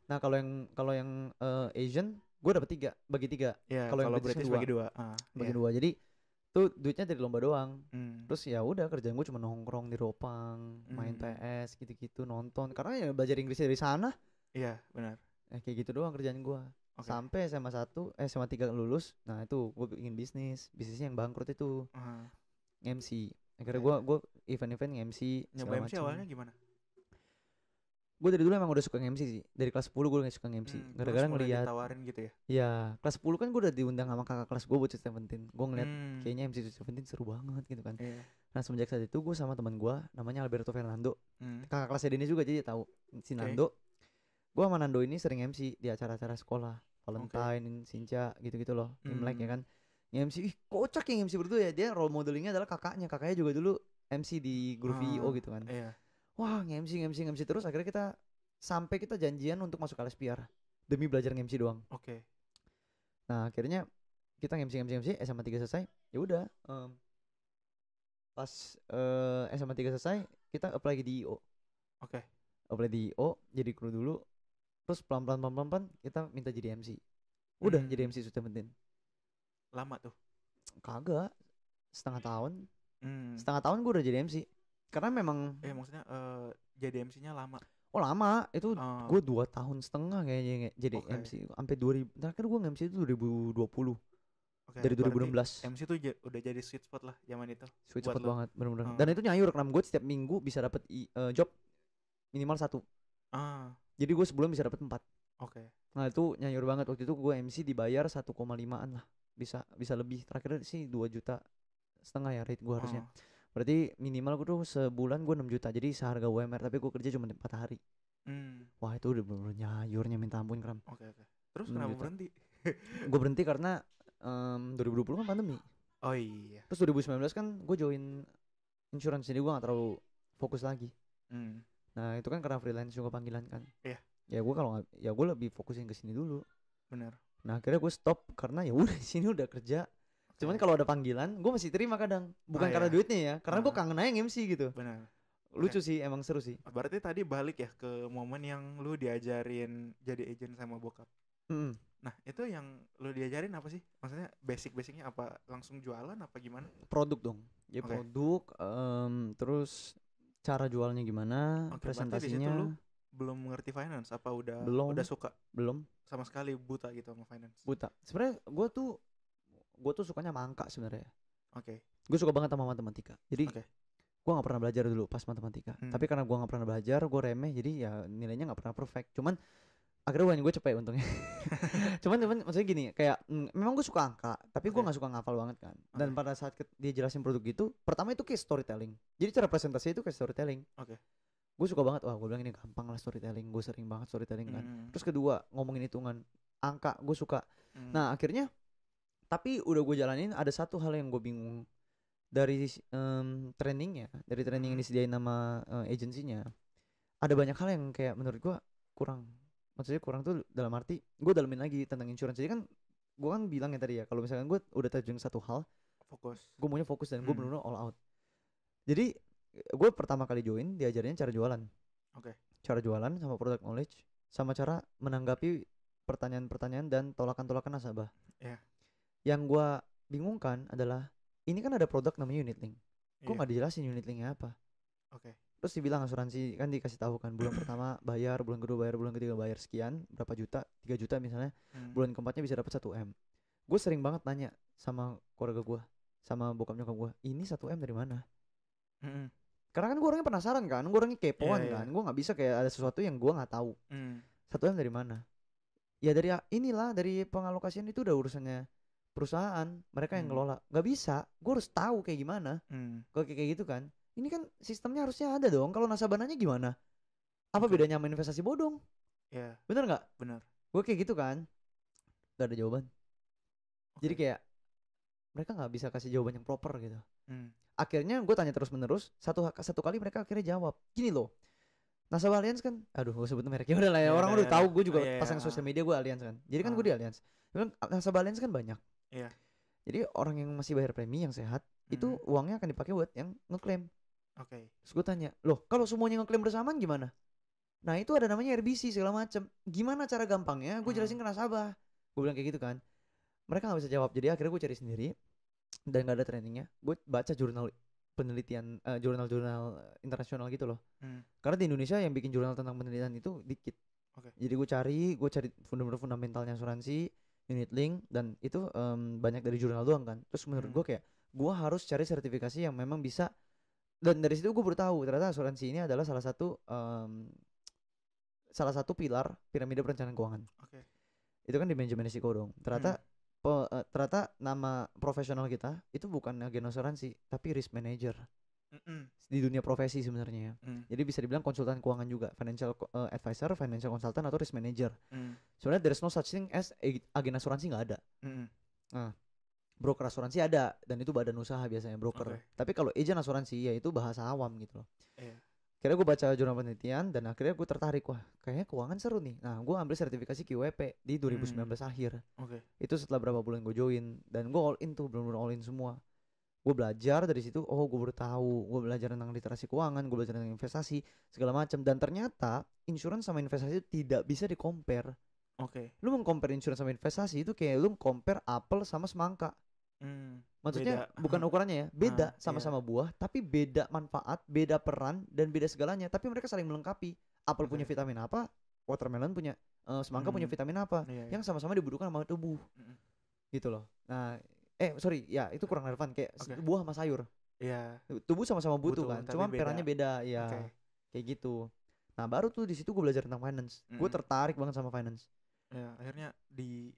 Nah, kalau yang Asian gue dapat 3, bagi 3. Yeah, kalau yang British bagi 2. Bagi 2. Jadi tuh duitnya dari lomba doang. Terus ya udah, kerjaan gue cuma nongkrong di Ropang, main PS gitu-gitu, nonton. Karena ya belajar Inggris dari sana. Iya, benar. Kayak gitu doang kerjaan gue. Sampai SMA 3 lulus. Nah itu gue bikin bisnisnya yang bangkrut itu. MC. Akhirnya gue event-event MC. Nyoba MC awalnya gimana? Gue dari dulu emang udah suka MC sih. Dari kelas 10 gue udah suka MC. Gara-gara ngeliat ditawarin gitu ya? Iya, kelas 10 kan gue udah diundang sama kakak kelas gue buat Sweet Seventeen. Gue ngeliat kayaknya MC Sweet Seventeen seru banget gitu kan. Nah semenjak saat itu gue sama teman gue namanya Alberto Fernando. Kakak kelasnya Denny juga, jadi tahu si Nando. Gue sama Nando ini sering MC di acara-acara sekolah, Valentine, Sinca gitu-gitu loh, Imlek ya kan. MC, kocak yang MC berdua ya. Dia role modelingnya adalah kakaknya juga dulu MC di grup VO gitu kan. Wah, MC terus. Akhirnya kita janjian untuk masuk LSPR demi belajar MC doang. Nah akhirnya kita MC SMA 3 selesai. Ya udah, pas SMA 3 selesai kita apply di IO. Apply di IO, jadi kru dulu. Terus pelan-pelan kita minta jadi MC. Udah jadi MC Sweet Seventeen. Lama tuh? Kagak, setengah tahun. Setengah tahun gue udah jadi MC. Karena memang maksudnya jadi MC-nya lama. Oh lama, itu gue 2 tahun setengah kayaknya jadi MC. Sampai 2000, terakhir gue MC itu 2020. Dari 2016. MC tuh udah jadi sweet spot lah zaman itu. Sweet spot banget, bener-bener. Dan itu nyayur, karena gue setiap minggu bisa dapat job minimal 1. Jadi gue sebelum bisa dapat 4. Nah itu nyayur banget. Waktu itu gue MC dibayar 1,5an lah. Bisa lebih. Terakhir sih 2,5 juta ya rate gue harusnya. Berarti minimal gue tuh sebulan gue 6 juta. Jadi seharga UMR, tapi gue kerja cuma 4 hari. Wah itu udah bener-bener nyayurnya minta ampun, Kram. Terus kenapa berhenti? Gue berhenti karena 2020 kan pandemi. Oh iya. Terus 2019 kan gue join insurance, jadi gue gak terlalu fokus lagi. Nah itu kan karena freelance juga panggilan kan. Iya. Ya gue kalau nggak, ya gue lebih fokusin ke sini dulu. Benar. Nah akhirnya gue stop karena ya udah di sini udah kerja. Cuman kalau ada panggilan gue masih terima kadang. Bukan karena duitnya ya, karena gue kangen aja MC gitu. Benar. Lucu sih, emang seru sih. Berarti tadi balik ya ke momen yang lu diajarin jadi agent sama bokap. Nah itu yang lu diajarin apa sih? Maksudnya basic-basicnya apa? Langsung jualan apa gimana? Produk dong. Ya produk, terus cara jualnya gimana, presentasinya. Lu belum mengerti finance apa udah suka? Belum. Sama sekali buta gitu sama finance. Buta. Sebenarnya gue tuh sukanya sama angka sebenarnya. Gue suka banget sama matematika. Jadi gue nggak pernah belajar dulu pas matematika. Tapi karena gue nggak pernah belajar, gue remeh, jadi ya nilainya nggak pernah perfect. Cuman akhirnya gue cepet untungnya. cuman maksudnya gini, kayak memang gue suka angka, tapi gue nggak suka ngafal banget kan. Dan pada saat dia jelasin produk gitu, pertama itu kayak storytelling. Jadi cara presentasi itu kayak storytelling. Gue suka banget, wah gue bilang ini gampang lah storytelling, gue sering banget storytelling kan. Terus kedua, ngomongin hitungan angka gue suka. Nah akhirnya, tapi udah gue jalanin, ada satu hal yang gue bingung dari trainingnya, dari training yang disediain nama agensinya. Ada banyak hal yang kayak menurut gue kurang. Maksudnya kurang tuh dalam arti gue dalamin lagi tentang insurance. Jadi kan gue kan bilang ya tadi ya, kalau misalkan gue udah terjun satu hal, gue maunya fokus dan gue benar-benar all out. Jadi gue pertama kali join diajarin cara jualan. Cara jualan sama product knowledge, sama cara menanggapi pertanyaan-pertanyaan dan tolakan-tolakan nasabah. Yang gue bingungkan adalah ini kan ada produk namanya unit link. Kok nggak dijelasin unit linknya apa? Terus dibilang asuransi kan dikasih tahu kan, bulan pertama bayar, bulan kedua bayar, bulan ketiga bayar sekian, berapa juta, 3 juta misalnya, bulan keempatnya bisa dapat 1M. Gue sering banget nanya sama keluarga gue, sama bokap nyokap gue, ini 1M dari mana? Karena kan gue orangnya penasaran kan, gue orangnya kepoan kan, gue nggak bisa kayak ada sesuatu yang gue nggak tahu. 1M dari mana? Ya dari inilah, dari pengalokasian itu udah urusannya perusahaan, mereka yang ngelola. Gak bisa, gue harus tahu kayak gimana. Kalau kayak gitu kan, ini kan sistemnya harusnya ada dong. Kalau nasabah nanya gimana? Apa bedanya sama investasi bodong? Bener nggak? Bener. Gue kayak gitu kan, gak ada jawaban. Jadi kayak mereka nggak bisa kasih jawaban yang proper gitu. Akhirnya gue tanya terus menerus, satu kali mereka akhirnya jawab gini loh, nasabah Allianz kan, aduh gue sebut mereknya udah lah ya, orang udah tahu gue juga pasang sosial media gue Allianz kan, jadi kan gue di Allianz. Nasabah Allianz kan banyak, jadi orang yang masih bayar premi yang sehat itu uangnya akan dipakai buat yang ngeklaim. Terus gue tanya, loh kalau semuanya ngeklaim bersamaan gimana? Nah itu ada namanya RBC segala macem, gimana cara gampangnya gue jelasin ke nasabah, gue bilang kayak gitu kan. Mereka nggak bisa jawab, jadi akhirnya gue cari sendiri dan gak ada trainingnya. Gue baca jurnal penelitian, jurnal-jurnal internasional gitu loh. Karena di Indonesia yang bikin jurnal tentang penelitian itu dikit. Jadi gue cari fundamentalnya asuransi, unit link, dan itu banyak dari jurnal doang kan. Terus menurut gue kayak gue harus cari sertifikasi yang memang bisa. Dan dari situ gue baru tahu ternyata asuransi ini adalah salah satu pilar piramida perencanaan keuangan. Itu kan di manajemen risiko dong. Ternyata nama profesional kita itu bukan agen asuransi tapi risk manager. Di dunia profesi sebenarnya. Jadi bisa dibilang konsultan keuangan juga, financial advisor, financial consultant atau risk manager. Sebenarnya there's no such thing as agen asuransi, nggak ada. Nah, broker asuransi ada, dan itu badan usaha biasanya broker. Tapi kalau agent asuransi ya itu bahasa awam gitu loh. Akhirnya gue baca jurnal penelitian dan akhirnya gue tertarik, wah kayaknya keuangan seru nih. Nah gue ambil sertifikasi QWP di 2019 akhir. Itu setelah berapa bulan gue join dan gue all in tuh, benar-benar all in semua. Gue belajar dari situ, gue baru tahu, gue belajar tentang literasi keuangan, gue belajar tentang investasi segala macam, dan ternyata insurance sama investasi itu tidak bisa di-compare. Lu meng-compare insurance sama investasi itu kayak lu compare apel sama semangka. Maksudnya beda. Bukan ukurannya ya, beda, sama-sama buah, tapi beda manfaat, beda peran, dan beda segalanya. Tapi mereka saling melengkapi. Apel punya vitamin apa, watermelon punya, semangka punya vitamin apa, yang sama-sama dibutuhkan sama tubuh. Gitu loh. Nah, sorry, ya itu kurang relevan, kayak buah sama sayur. Tubuh sama-sama butuh kan, cuma perannya beda, ya. Kayak gitu. Nah, baru tuh di situ gue belajar tentang finance. Gue tertarik banget sama finance. Ya, akhirnya di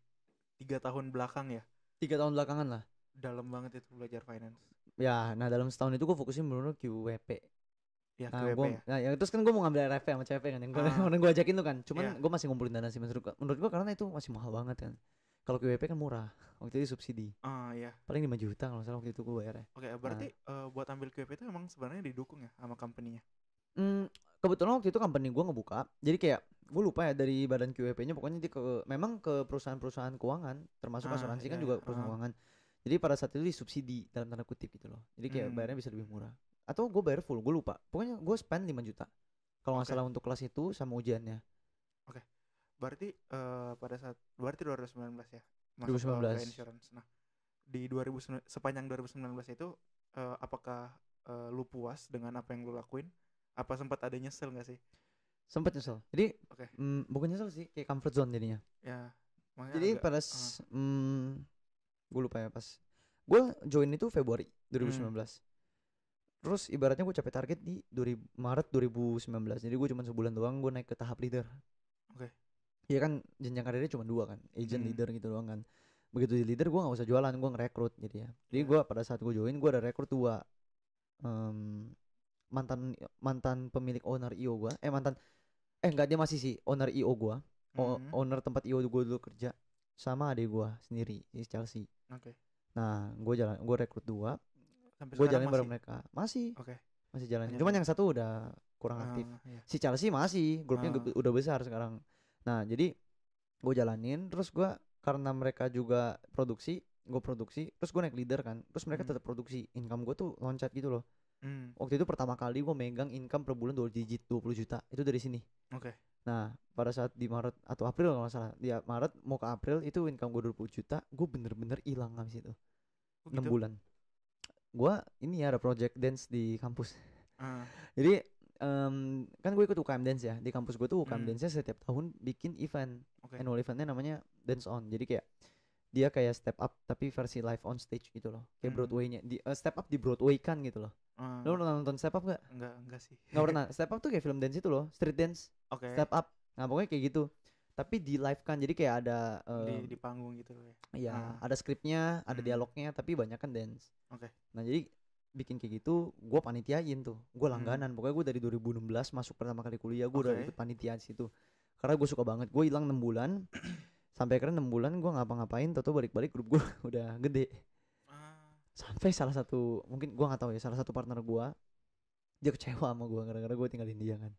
3 tahun belakang ya. 3 tahun belakangan lah. Dalam banget itu belajar finance. Ya, nah dalam setahun itu gue fokusin bener-bener QWP. Ya, QWP Nah terus kan gue mau ngambil RFP sama CFP kan, yang gue ajakin tuh kan. Cuman gue masih ngumpulin dana sih menurut gue karena itu masih mahal banget kan. Kalau QWP kan murah, waktu itu subsidi. Paling 5 juta kalau salah waktu itu gue bayarnya. Berarti buat ambil QWP itu emang sebenarnya didukung ya sama company-nya? Kebetulan waktu itu company gue ngebuka, jadi kayak gue lupa ya dari badan QWP-nya, pokoknya dia memang ke perusahaan-perusahaan keuangan, termasuk asuransi kan juga perusahaan keuangan. Jadi pada saat itu disubsidi dalam tanda kutip gitu loh. Jadi kayak bayarnya bisa lebih murah. Atau gue bayar full, gue lupa. Pokoknya gue spend 5 juta kalau nggak salah untuk kelas itu sama ujiannya. Berarti berarti 2019 ya? Masuk 2019. Insurance. Nah, di sepanjang 2019 itu apakah lu puas dengan apa yang lu lakuin? Apa sempat ada nyesel nggak sih? Sempat nyesel. Jadi bukan nyesel sih, kayak comfort zone jadinya. Ya. Jadi pada gue lupa ya, pas gue join itu Februari 2019. Terus ibaratnya gue capai target di Maret 2019. Jadi gue cuma sebulan doang gue naik ke tahap leader. Iya kan jenjang karirnya cuma 2 kan, agent leader gitu doang kan. Begitu di leader gue gak usah jualan, gue ngerekrut gitu ya. Jadi gue pada saat gue join gue ada rekrut 2 mantan pemilik owner IO gue, enggak, dia masih sih owner IO gue, owner tempat IO gue dulu kerja, sama adik gue sendiri di Chelsea. Nah gue rekrut 2, gue jalanin bareng mereka masih jalanin. Cuman yang satu udah kurang aktif. Si Chelsea masih grupnya udah besar sekarang. Nah jadi gue jalanin, terus gue karena mereka juga produksi, gue produksi, terus gue naik leader kan, terus mereka tetap produksi, income gue tuh loncat gitu loh. Waktu itu pertama kali gue megang income per bulan 2 digit, 20 juta itu dari sini. Nah pada saat di Maret atau April kalau nggak salah, di Maret mau ke April itu income gue 20 juta, gue bener-bener hilang habis itu. 6 bulan. Gue ini ya ada project dance di kampus. Jadi kan gue ikut UKM Dance ya. Di kampus gue tuh UKM Dance-nya setiap tahun bikin event. Annual eventnya namanya Dance On. Jadi kayak dia kayak step up tapi versi live on stage gitu loh, kayak Broadway-nya di step up di Broadway kan gitu loh. Lo pernah nonton step up gak? Enggak sih. Nggak pernah. Step up tuh kayak film dance itu loh, street dance. Step up, nah pokoknya kayak gitu tapi di live kan, jadi kayak ada di panggung gitu ya. Iya, ada skripnya, ada dialognya, tapi banyak kan dance. Nah jadi bikin kayak gitu, gue panitiain tuh, gue langganan. Pokoknya gue dari 2016 masuk pertama kali kuliah, gue udah ikut panitia situ karena gue suka banget. Gue hilang 6 bulan sampai akhirnya 6 bulan gue ngapa-ngapain, tau balik-balik grup gue udah gede. Sampai salah satu, mungkin gue nggak tahu ya, salah satu partner gue dia kecewa sama gue gara-gara gue tinggalin dia kan.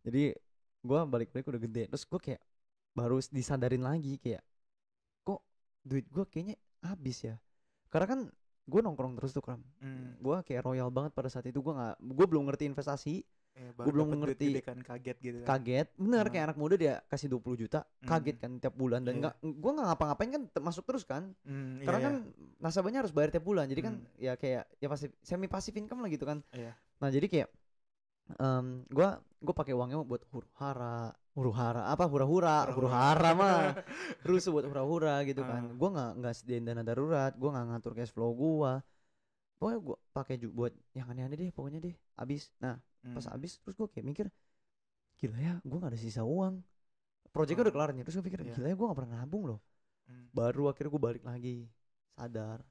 Jadi gue balik-balik udah gede, terus gue kayak baru disadarin lagi kayak kok duit gue kayaknya habis ya, karena kan gue nongkrong terus tuh Kram. Gue kayak royal banget pada saat itu. Gue belum ngerti investasi. Gue belum ngerti kan, kaget gitu kan. Kaget bener, kayak anak muda dia kasih 20 juta kaget kan tiap bulan. Dan gue nggak ngapa-ngapain kan, masuk terus kan. Karena kan nasabahnya harus bayar tiap bulan, jadi kan ya kayak ya pasti semi pasif income lah gitu kan. Nah jadi kayak gue pakai uangnya buat hura-hura mah rusuh buat hura-hura gitu kan. Gue nggak sediain dana darurat, gue nggak ngatur cash flow gue. Pokoknya gue pakai buat yang aneh-aneh deh, pokoknya deh abis. Nah pas abis terus gue kayak mikir, gila ya gue nggak ada sisa uang, proyeknya udah kelar nih. Terus gue pikir gila ya gue nggak pernah nabung loh. Baru akhirnya gue balik lagi sadar,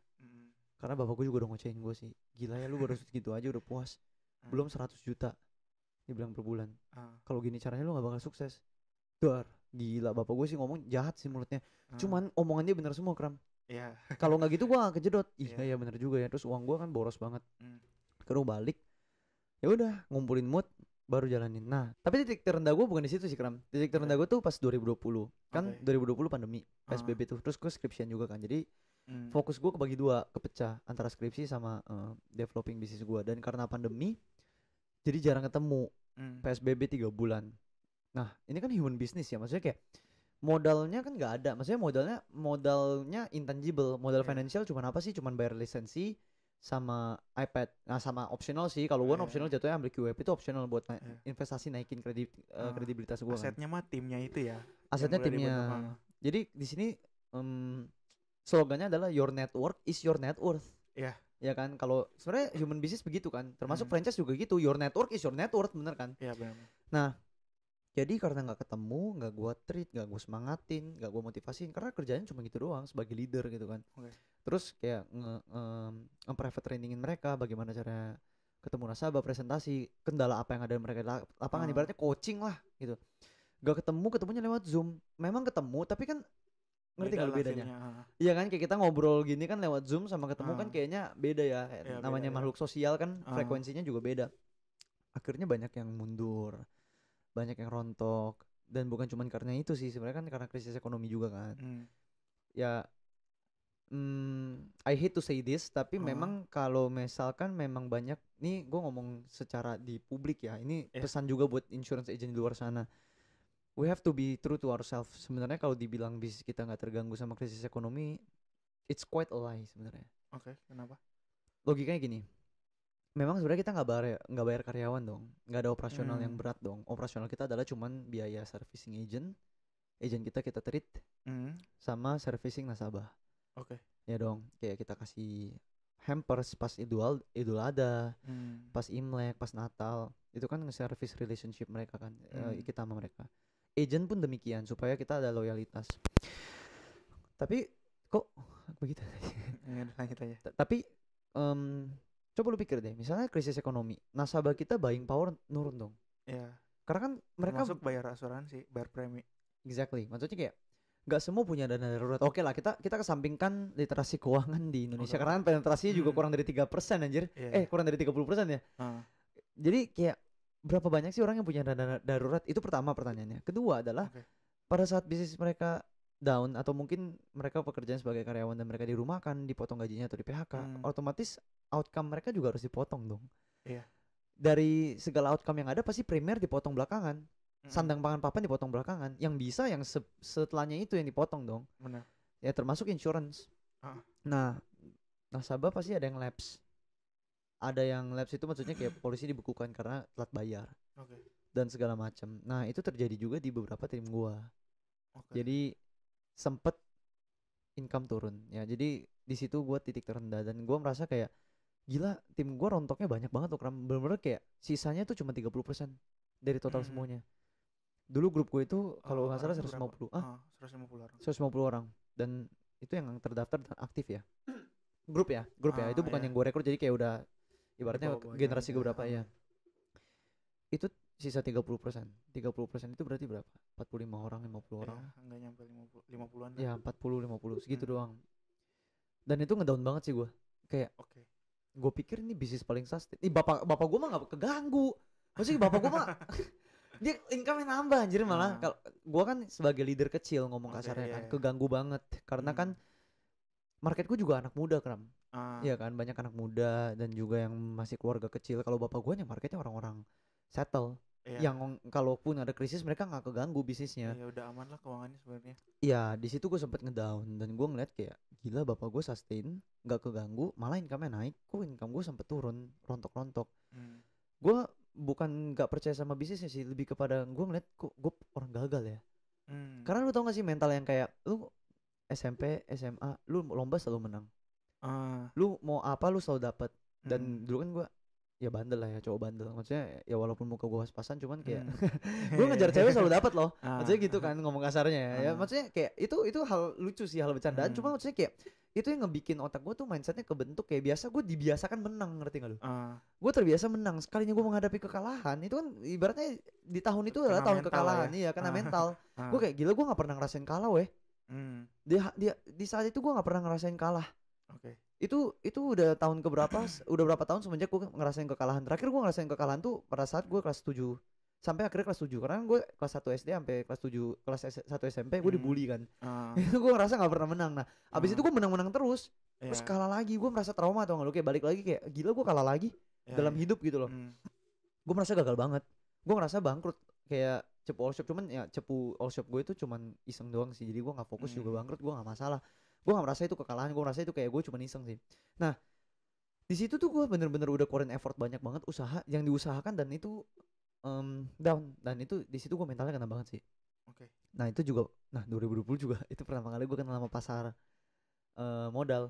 karena bapak gue juga udah ngocehin gue sih, gila ya lu baru segitu aja udah puas, belum 100 juta dibilang per bulan. Kalau gini caranya lu gak bakal sukses. Gila, bapak gue sih ngomong jahat sih mulutnya. Cuman omongannya bener semua Kram. Kalau nggak gitu gue gak kejedot. Iya bener juga ya. Terus uang gue kan boros banget. Terus balik, ya udah ngumpulin mood baru jalanin. Nah tapi titik terendah gue bukan di situ sih Kram. Titik terendah gue tuh pas 2020 kan. 2020 pandemi PSBB tuh. Terus gue skripsian juga kan. Jadi fokus gue kebagi dua, kepecah antara skripsi sama developing bisnis gue. Dan karena pandemi jadi jarang ketemu. PSBB 3 bulan. Nah ini kan human business ya, maksudnya kayak modalnya kan nggak ada. Maksudnya modalnya intangible. Modal financial cuman apa sih? Cuman bayar lisensi sama iPad. Nah sama optional sih. Kalau gue optional jatuhnya ambil QWP itu optional buat investasi, naikin kredibilitas gue. Asetnya mah timnya itu ya. Asetnya timnya. Jadi di sini slogannya adalah your network is your net worth. Ya kan, kalau sebenarnya human business begitu kan, termasuk franchise juga gitu, your network is your net worth, bener kan? Iya benar. Nah jadi karena nggak ketemu, nggak gue treat, nggak gue semangatin, nggak gue motivasin, karena kerjanya cuma gitu doang sebagai leader gitu kan. Terus kayak private trainingin mereka bagaimana cara ketemu nasabah, presentasi, kendala apa yang ada mereka di lapangan, ibaratnya coaching lah gitu. Gak ketemunya lewat Zoom. Memang ketemu tapi kan ngerti gak lu bedanya? Iya kan, kayak kita ngobrol gini kan lewat Zoom sama ketemu kan kayaknya beda ya. Namanya beda, makhluk sosial kan, frekuensinya juga beda. Akhirnya banyak yang mundur, banyak yang rontok. Dan bukan cuma karena itu sih, sebenarnya kan karena krisis ekonomi juga kan. Ya I hate to say this, tapi memang kalau misalkan memang banyak, nih gue ngomong secara di publik ya, ini pesan juga buat insurance agent di luar sana. We have to be true to ourselves. Sebenarnya kalau dibilang bisnis kita nggak terganggu sama krisis ekonomi, it's quite a lie sebenarnya. Kenapa? Logikanya gini, memang sebenarnya kita nggak bayar karyawan dong, nggak ada operasional yang berat dong. Operasional kita adalah cuman biaya servicing agent kita treat, sama servicing nasabah. Ya dong, kayak kita kasih hampers pas Idul Adha, pas Imlek, pas Natal, itu kan nge-service relationship mereka kan, kita sama mereka. Agent pun demikian, supaya kita ada loyalitas. Tapi kok begitu? Lanjut aja. Tapi coba lu pikir deh, misalnya krisis ekonomi, nasabah kita buying power nurun dong. Karena kan mereka masuk bayar asuransi, bayar premi. Exactly, maksudnya kayak nggak semua punya dana darurat. Oke lah, kita kesampingkan literasi keuangan di Indonesia, karena kan penetrasinya juga kurang dari 3% anjir. Kurang dari 30% ya. Jadi kayak berapa banyak sih orang yang punya dana darurat? Itu pertama pertanyaannya. Kedua adalah pada saat bisnis mereka down, atau mungkin mereka pekerjaan sebagai karyawan dan mereka dirumahkan, dipotong gajinya atau di PHK, otomatis outcome mereka juga harus dipotong dong. Dari segala outcome yang ada pasti primer dipotong belakangan. Sandang pangan papan dipotong belakangan. Yang bisa yang setelahnya itu yang dipotong dong. Benar. Ya termasuk insurance. Nah, nasabah pasti ada yang lapse. Ada yang lapse itu maksudnya kayak polisi dibekukan karena telat bayar. Dan segala macam. Nah, itu terjadi juga di beberapa tim gua. Jadi sempet income turun ya. Jadi di situ gue titik terendah dan gue merasa kayak gila, tim gue rontoknya banyak banget loh, bener-bener kayak sisanya tuh cuma 30% dari total semuanya. Dulu grup gue itu kalau nggak salah 150 orang. 150 orang dan itu yang terdaftar dan aktif ya. Grup ya itu bukan yang gue rekrut, jadi kayak udah ibaratnya generasi keberapa ya. Itu sisa 30%. 30% itu berarti berapa? 45 orang, 50 orang. Enggak nyampe 50-an. Ya, 40-50 segitu doang. Dan itu ngedown banget sih gue. Kayak gue pikir ini bisnis paling sustain. Bapak gue mah gak keganggu. Maksudnya bapak gue mah dia income-nya nambah anjir malah. Kalau gue kan sebagai leader kecil ngomong kasarnya kan, keganggu banget karena kan marketku juga anak muda Kram. Iya kan, banyak anak muda dan juga yang masih keluarga kecil. Kalau bapak gue yang marketnya orang-orang settle, yang kalaupun ada krisis mereka nggak keganggu bisnisnya. Ya udah aman lah keuangannya sebenarnya. Iya, di situ gue sempet ngedown dan gue ngeliat kayak gila, bapak gue sustain, nggak keganggu, malah income-nya naik. Kok income gue sempet turun, rontok-rontok. Gue bukan nggak percaya sama bisnisnya sih, lebih kepada gue ngeliat kok gue orang gagal ya. Karena lu tau gak sih mental yang kayak lu SMP, SMA, lu lomba selalu menang. Lu mau apa lu selalu dapat. Dan dulu kan gue ya bandel lah ya, cowok bandel. Maksudnya ya walaupun muka gue pas-pasan cuman kayak gue ngejar cewek selalu dapat loh. Maksudnya gitu kan ngomong kasarnya ya. Maksudnya kayak itu hal lucu sih, hal bercandaan. Cuma maksudnya kayak itu yang ngebikin otak gue tuh mindsetnya kebentuk kayak biasa. Gue dibiasakan menang, ngerti gak lu? Gue terbiasa menang. Sekalinya gue menghadapi kekalahan itu kan ibaratnya di tahun itu adalah tahun kekalahan ya. Kena mental. Gue kayak gila, gue gak pernah ngerasain kalah weh. Di saat itu gue gak pernah ngerasain kalah. Itu udah tahun keberapa? Udah berapa tahun semenjak gue ngerasain kekalahan. Terakhir gue ngerasain kekalahan tuh pada saat gue kelas 7 sampai akhirnya kelas 7. Karena gue kelas 1 SD sampai kelas 7 kelas 1 SMP gue dibully kan. Itu gue ngerasa gak pernah menang. Nah abis itu gue menang-menang terus. Terus kalah lagi, gue merasa trauma atau gak lu, kayak balik lagi kayak gila gue kalah lagi dalam hidup gitu loh. Gue merasa gagal banget. Gue ngerasa bangkrut kayak Cepu All Shop. Cuman ya Cepu All Shop gue itu cuman iseng doang sih. Jadi gue gak fokus juga bangkrut, gue gak masalah. Gue gak merasa itu kekalahan, gue merasa itu kayak gue cuma iseng sih. Nah di situ tuh gue bener-bener udah keluarin effort banyak banget, usaha yang diusahakan dan itu down. Dan itu di situ gue mentalnya kena banget sih. Nah itu juga, 2020 juga itu pertama kali gue kenal sama pasar modal,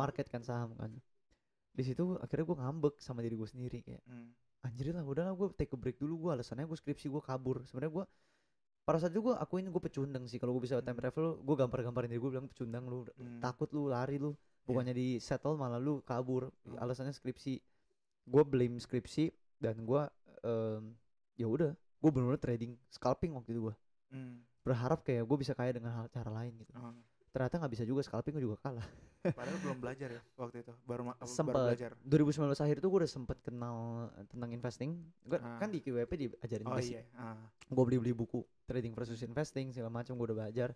market kan, saham kan. Di situ akhirnya gue ngambek sama diri gue sendiri kayak anjir lah, udahlah gue take a break dulu. Gue alasannya gue skripsi, gue kabur. Sebenarnya gue pada saat itu gue akuin gue pecundang sih. Kalau gue bisa time travel, gue gamparin diri gue, bilang pecundang lu, takut lu, lari lu, bukannya di settle malah lu kabur. Alasannya skripsi. Gue blame skripsi dan gue ya udah, gue bener-bener trading scalping waktu itu gue. Berharap kayak gue bisa kaya dengan cara lain gitu. Ternyata nggak bisa juga, scalping gue juga kalah. Padahal belum belajar ya waktu itu, baru belajar. 2019 akhir itu gue udah sempet kenal tentang investing. Gue kan di QWP diajarin basic. Gue beli buku trading versus investing segala macam, gue udah belajar.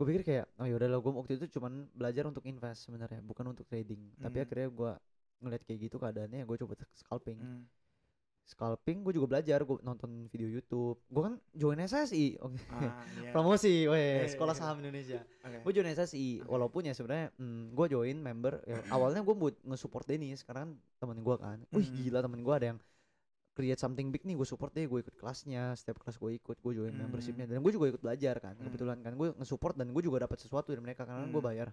Gue pikir kayak oh yaudah lah, gue waktu itu cuman belajar untuk invest sebenarnya, bukan untuk trading. Tapi akhirnya gue ngeliat kayak gitu keadaannya, gue coba scalping. Scalping gue juga belajar, gue nonton video YouTube. Gue kan join SSI, promosi, sekolah saham Indonesia. Gue join SSI, walaupun ya sebenarnya gue join member. Ya, awalnya gue buat nge-support Dennis, karena temen gue kan. Wih gila, temen gue ada yang create something big nih, gue support deh. Gue ikut kelasnya, setiap kelas gue ikut, gue join membershipnya. Dan gue juga ikut belajar kan. Kebetulan kan gue nge-support dan gue juga dapat sesuatu dari mereka karena gue bayar.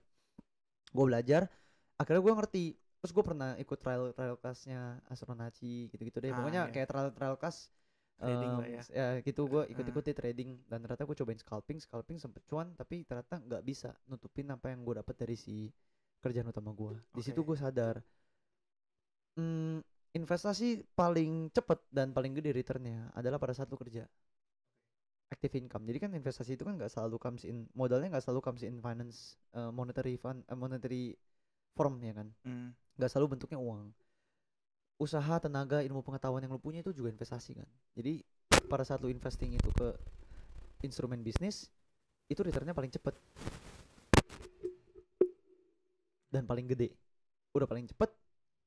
Gue belajar, akhirnya gue ngerti. Terus gue pernah ikut trial classnya Astronaci gitu-gitu deh. Pokoknya kayak trial class trading ya gitu. Gue ikut-ikuti trading dan ternyata gue cobain scalping sempet cuan, tapi ternyata nggak bisa nutupin apa yang gue dapat dari si kerjaan utama gue. Di situ gue sadar investasi paling cepet dan paling gede returnnya adalah pada saat lu kerja. Active income. Jadi kan investasi itu kan nggak selalu comes in, modalnya nggak selalu comes in finance, monetary form ya kan. Gak selalu bentuknya uang. Usaha, tenaga, ilmu pengetahuan yang lu punya itu juga investasi kan. Jadi pada saat lu investing itu ke instrumen bisnis, itu returnnya paling cepet dan paling gede. Udah paling cepet,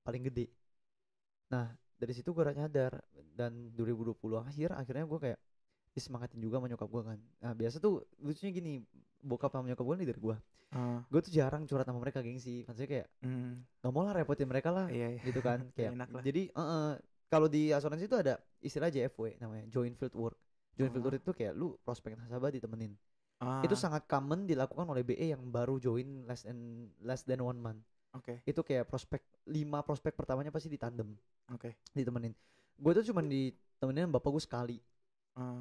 paling gede. Nah dari situ gue nyadar. Dan 2020 akhirnya gue kayak disemangatin juga sama nyokap gue kan. Nah biasa tuh lucunya gini, bokap sama nyokap gue nih dari gue. Gue tuh jarang curhat sama mereka, gengsi. Maksudnya kayak gak mau lah repotin mereka lah, gitu kan. Kayak jadi kalau di asuransi itu ada istilah JFW namanya, joint field work. Joint field work itu kayak lu prospek nasabah ditemenin. Itu sangat common dilakukan oleh BE yang baru join less than 1 month. Itu kayak 5 prospek pertamanya pasti ditandem. Ditemenin. Gue tuh cuma ditemenin bapak gue sekali.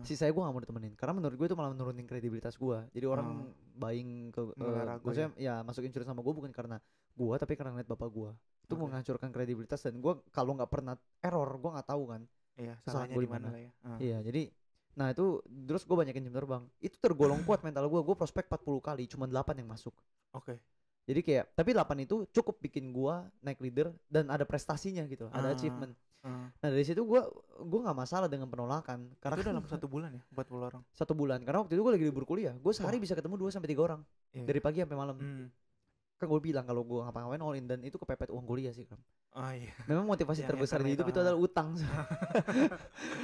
Sisanya gue gak mau ditemenin karena menurut gue itu malah menurunin kredibilitas gue. Jadi orang buying ke maksudnya ya masuk insurance sama gue bukan karena gue tapi karena ngeliat bapak gue. Itu menghancurkan kredibilitas dan gue kalau nggak pernah error gue nggak tahu kan. Iya, salahnya di mana lah ya. Iya, jadi nah itu terus gue banyakin jam terbang. Itu tergolong kuat mental gue. Gue prospek 40 kali cuma 8 yang masuk. Jadi kayak tapi 8 itu cukup bikin gue naik leader dan ada prestasinya gitu, ada achievement. Nah dari situ gue nggak masalah dengan penolakan karena itu dalam 1 bulan ya 40 orang. 1 bulan karena waktu itu gue lagi libur kuliah. Gue sehari bisa ketemu 2 sampai 3 orang dari pagi sampai malam. Kan gue bilang kalau gue ngapa-ngapain all in dan itu kepepet uang kuliah sih kan. Memang motivasi terbesar di hidup itu adalah utang.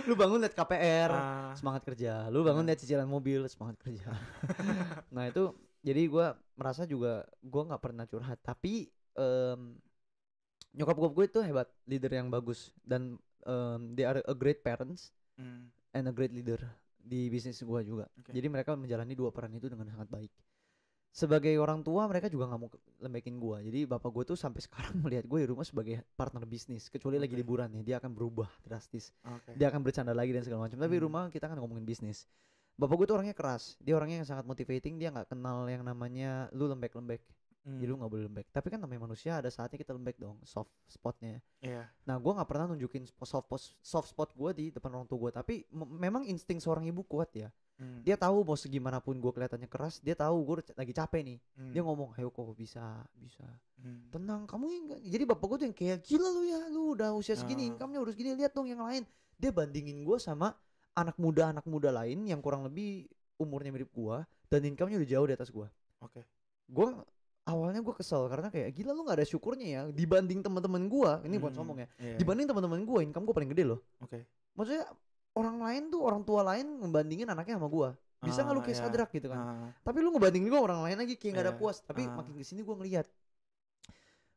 Lu bangun liat KPR, semangat kerja. Lu bangun liat cicilan mobil, semangat kerja. Nah itu jadi gue merasa juga gue nggak pernah curhat. Tapi nyokap gue itu hebat, leader yang bagus dan they are a great parents and a great leader di bisnis gue juga. Jadi mereka menjalani 2 peran itu dengan sangat baik. Sebagai orang tua mereka juga nggak mau lembekin gue. Jadi bapak gue tuh sampai sekarang melihat gue di rumah sebagai partner bisnis. Kecuali lagi liburan ya, dia akan berubah drastis. Dia akan bercanda lagi dan segala macam. Tapi di rumah kita kan ngomongin bisnis. Bapak gue tuh orangnya keras. Dia orangnya yang sangat motivating. Dia nggak kenal yang namanya lu lembek-lembek. Jadi lu gak boleh lembek. Tapi kan namanya manusia ada saatnya kita lembek dong, soft spotnya. Nah gue gak pernah nunjukin soft spot gue di depan orang tua gue. Tapi memang insting seorang ibu kuat ya. Dia tahu mau segimanapun gue kelihatannya keras, dia tahu gue lagi capek nih. Dia ngomong, ayo kok bisa tenang kamu enggak. Jadi bapak gue tuh yang kayak gila lu ya, lu udah usia segini income-nya udah segini, lihat dong yang lain. Dia bandingin gue sama anak muda lain yang kurang lebih umurnya mirip gue dan income-nya udah jauh di atas gue. Gue awalnya gue kesel karena kayak gila lu nggak ada syukurnya ya dibanding teman-teman gue. Ini bukan sombong ya. Dibanding teman-teman gue, income gue paling gede loh. Maksudnya orang lain tuh orang tua lain ngebandingin anaknya sama gue. Bisa nggak lu kayak sadrak gitu kan? Tapi lu ngebandingin gue orang lain lagi kayak nggak ada puas. Tapi makin kesini gue ngelihat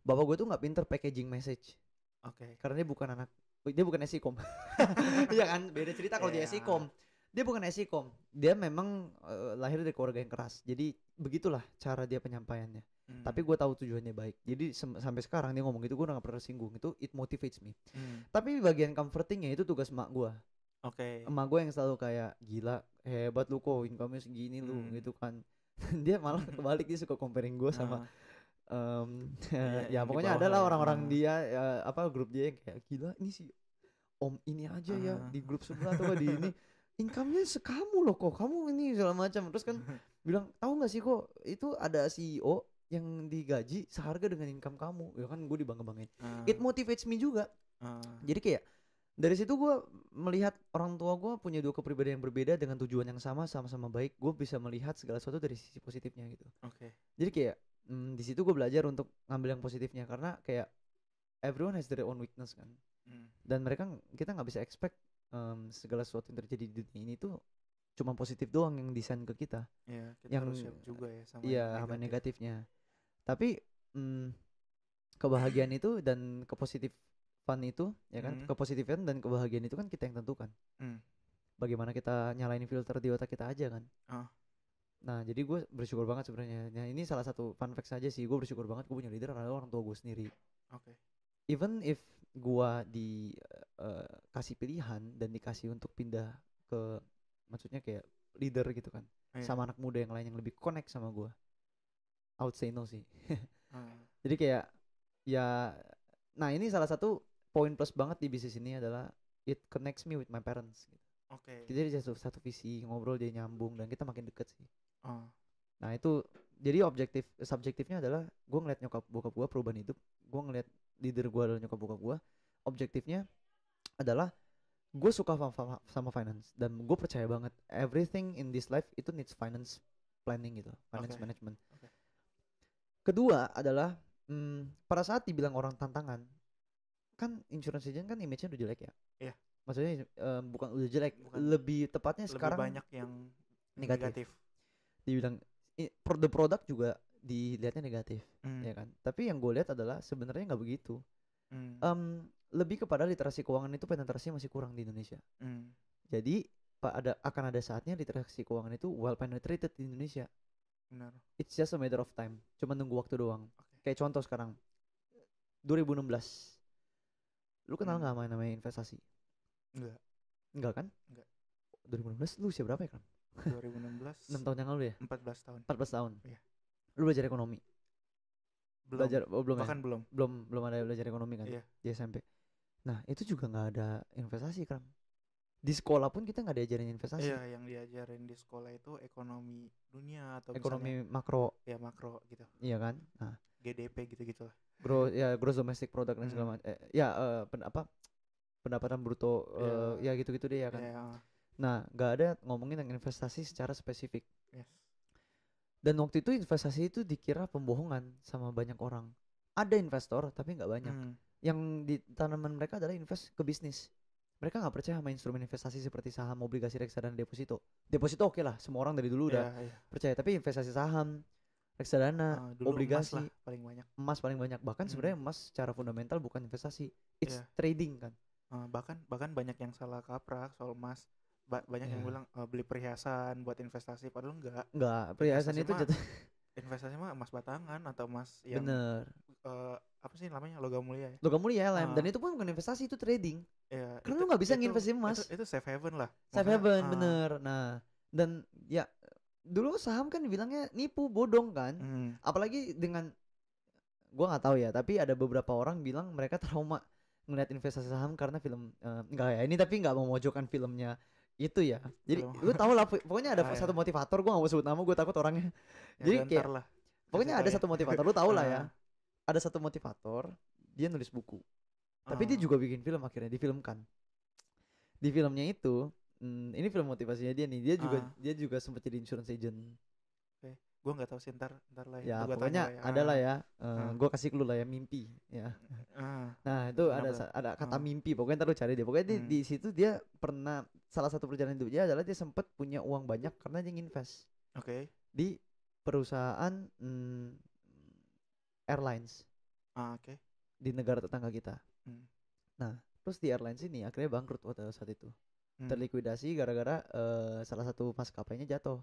bapak gue tuh nggak pinter packaging message. Karena dia bukan SIKOM. Iya kan? Beda cerita kalau dia SIKOM. Dia bukan SIKOM. Dia memang lahir dari keluarga yang keras. Jadi begitulah cara dia penyampaiannya. Tapi gue tahu tujuannya baik. Jadi sampai sekarang dia ngomong gitu gue udah gak pernah singgung. Itu it motivates me. Tapi bagian comfortingnya itu tugas emak gue. Emak gue yang selalu kayak gila hebat lu kok income-nya segini lu gitu kan. Dia malah kebalik, dia suka comparing gue sama ya pokoknya adalah orang-orang dia grup dia yang kayak gila ini sih om ini aja ya di grup sebelah atau di ini income-nya sekamu loh kok kamu ini segala macam. Terus kan bilang tahu nggak sih kok itu ada CEO yang digaji seharga dengan income kamu. Ya kan gue dibangga-banggain. It motivates me juga. Jadi kayak dari situ gue melihat orang tua gue punya 2 kepribadian yang berbeda dengan tujuan yang sama-sama baik. Gue bisa melihat segala sesuatu dari sisi positifnya gitu. Jadi kayak di situ gue belajar untuk ngambil yang positifnya karena kayak everyone has their own weakness kan. Dan kita nggak bisa expect segala sesuatu yang terjadi di dunia ini tuh cuma positif doang yang desain ke kita. Kita yang harus siap juga ya sama negatifnya. Tapi kebahagiaan itu dan kepositifan itu ya kan, kepositifan dan kebahagiaan itu kan kita yang tentukan. Bagaimana kita nyalain filter di otak kita aja kan. Nah jadi gue bersyukur banget sebenarnya. Nah ini salah satu fun fact saja sih, gue bersyukur banget gue punya leader adalah orang tua gue sendiri. Even if gue kasih pilihan dan dikasih untuk pindah ke maksudnya kayak leader gitu kan, sama anak muda yang lain yang lebih connect sama gue, I would say no sih. Jadi kayak ya, nah ini salah satu poin plus banget di bisnis ini adalah it connects me with my parents gitu. Kita jadi satu visi, ngobrol dia nyambung dan kita makin deket sih. Nah itu jadi subjektifnya adalah gue ngeliat nyokap bokap gue perubahan hidup, gue ngeliat leader gue adalah nyokap bokap gue. Objektifnya adalah gue suka sama finance dan gue percaya banget everything in this life itu needs finance planning gitu, finance management. Kedua adalah pada saat dibilang orang tantangan, kan insurance agent kan image-nya udah jelek ya. Maksudnya bukan udah jelek, lebih tepatnya lebih sekarang banyak yang negatif. Dibilang the product juga dilihatnya negatif, ya kan. Tapi yang gue lihat adalah sebenarnya nggak begitu. Lebih kepada literasi keuangan itu penetrasinya masih kurang di Indonesia. Jadi akan ada saatnya literasi keuangan itu well penetrated di Indonesia. Benar. It's just a matter of time. Cuma nunggu waktu doang. Kayak contoh sekarang 2016. Lu kenal nggak namanya investasi? Enggak kan? Enggak. 2016 lu usia berapa ya kan? 2016 6 tahun yang lalu ya? 14 tahun. 14 tahun. Iya. Lu belajar ekonomi? Belum. Belum Bahkan ya? Belum ada belajar ekonomi kan? Iya. Di SMP. Nah, itu juga nggak ada investasi kan? Di sekolah pun kita nggak diajarin investasi. Iya, yang diajarin di sekolah itu ekonomi dunia atau ekonomi makro. Ya makro gitu. Iya kan? Nah, GDP gitu-gitu lah. Gross domestic product dan segala macam. Pendapatan bruto ya gitu-gitu deh ya kan. Nah, nggak ada ngomongin yang investasi secara spesifik. Yes. Dan waktu itu investasi itu dikira pembohongan sama banyak orang. Ada investor tapi nggak banyak. Yang di tanaman mereka adalah invest ke bisnis. Mereka nggak percaya sama instrumen investasi seperti saham, obligasi, reksadana, deposito. Deposito oke lah, semua orang dari dulu udah percaya. Tapi investasi saham, reksadana, obligasi, emas paling banyak. Bahkan sebenarnya emas secara fundamental bukan investasi, it's trading kan. Bahkan banyak yang salah kaprah soal emas. Banyak yang bilang beli perhiasan buat investasi, padahal enggak. Perhiasan itu jatuh. Investasi mah emas batangan atau emas yang bener. Apa sih namanya, logam mulia ya? Logam mulia LM. Dan itu pun bukan investasi, itu trading. Iya, karena lu nggak bisa nginvestin emas. Itu safe haven lah. Safe haven bener. Nah, dan ya dulu saham kan bilangnya nipu, bodong kan. Apalagi dengan gua nggak tahu ya, tapi ada beberapa orang bilang mereka trauma ngeliat investasi saham karena film enggak ya ini, tapi nggak mau memojokkan filmnya itu ya. Jadi lu tahu lah, pokoknya ada satu motivator, gua nggak mau sebut nama, gua takut orangnya. Jadi kayak pokoknya ada satu motivator, lu tahu lah ya. Ada satu motivator, dia nulis buku. Tapi dia juga bikin film, akhirnya difilmkan. Di filmnya itu, ini film motivasinya dia nih. Dia juga sempat jadi insurance agent. Oke, gue nggak tahu sih, ntar lah ya. Pokoknya ada lah ya. Gue kasih clue lah ya, mimpi ya. Nah itu ada kata mimpi. Pokoknya ntar lu cari dia. Pokoknya di situ dia pernah, salah satu perjalanan hidup dia adalah dia sempat punya uang banyak karena dia nginvest. Di perusahaan airlines. Di negara tetangga kita. Nah, terus di airlines ini akhirnya bangkrut pada saat itu. Terlikuidasi gara-gara salah satu maskapainya jatuh.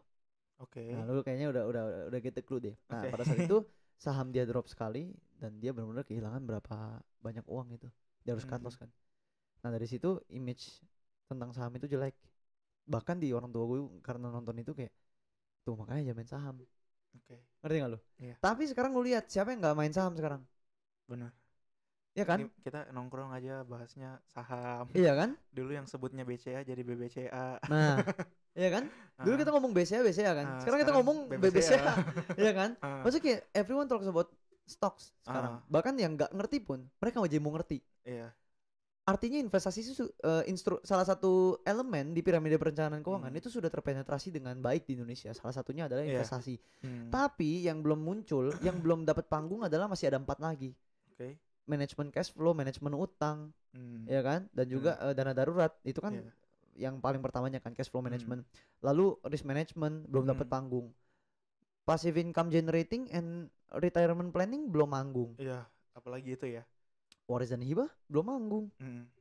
Nah, lu kayaknya udah get the clue deh. Nah, pada saat itu saham dia drop sekali dan dia benar-benar kehilangan berapa banyak uang itu. Dia harus cut loss kan. Nah, dari situ image tentang saham itu jelek. Bahkan di orang tua gue karena nonton itu kayak, tuh makanya jangan main saham. Ngerti gak lu? Iya. Tapi sekarang lu lihat siapa yang gak main saham sekarang? Benar. Ya kan? Ini kita nongkrong aja bahasnya saham. Iya kan? Dulu yang sebutnya BCA jadi BBCA. Nah, iya kan? Dulu kita ngomong BCA kan. Sekarang kita ngomong BBCA. Iya kan? Maksudnya kayak everyone talks about stocks sekarang. Bahkan yang nggak ngerti pun mereka aja mau ngerti. Iya. Artinya investasi itu salah satu elemen di piramida perencanaan keuangan itu sudah terpenetrasi dengan baik di Indonesia. Salah satunya adalah investasi. Tapi yang belum muncul, yang belum dapat panggung adalah masih ada 4 lagi. Manajemen cash flow, manajemen utang, ya kan? Dan juga dana darurat. Itu kan yang paling pertamanya kan, cash flow management. Lalu risk management belum dapat panggung. Passive income generating and retirement planning belum manggung. Iya, apalagi itu ya. Waris dan hibah belum manggung.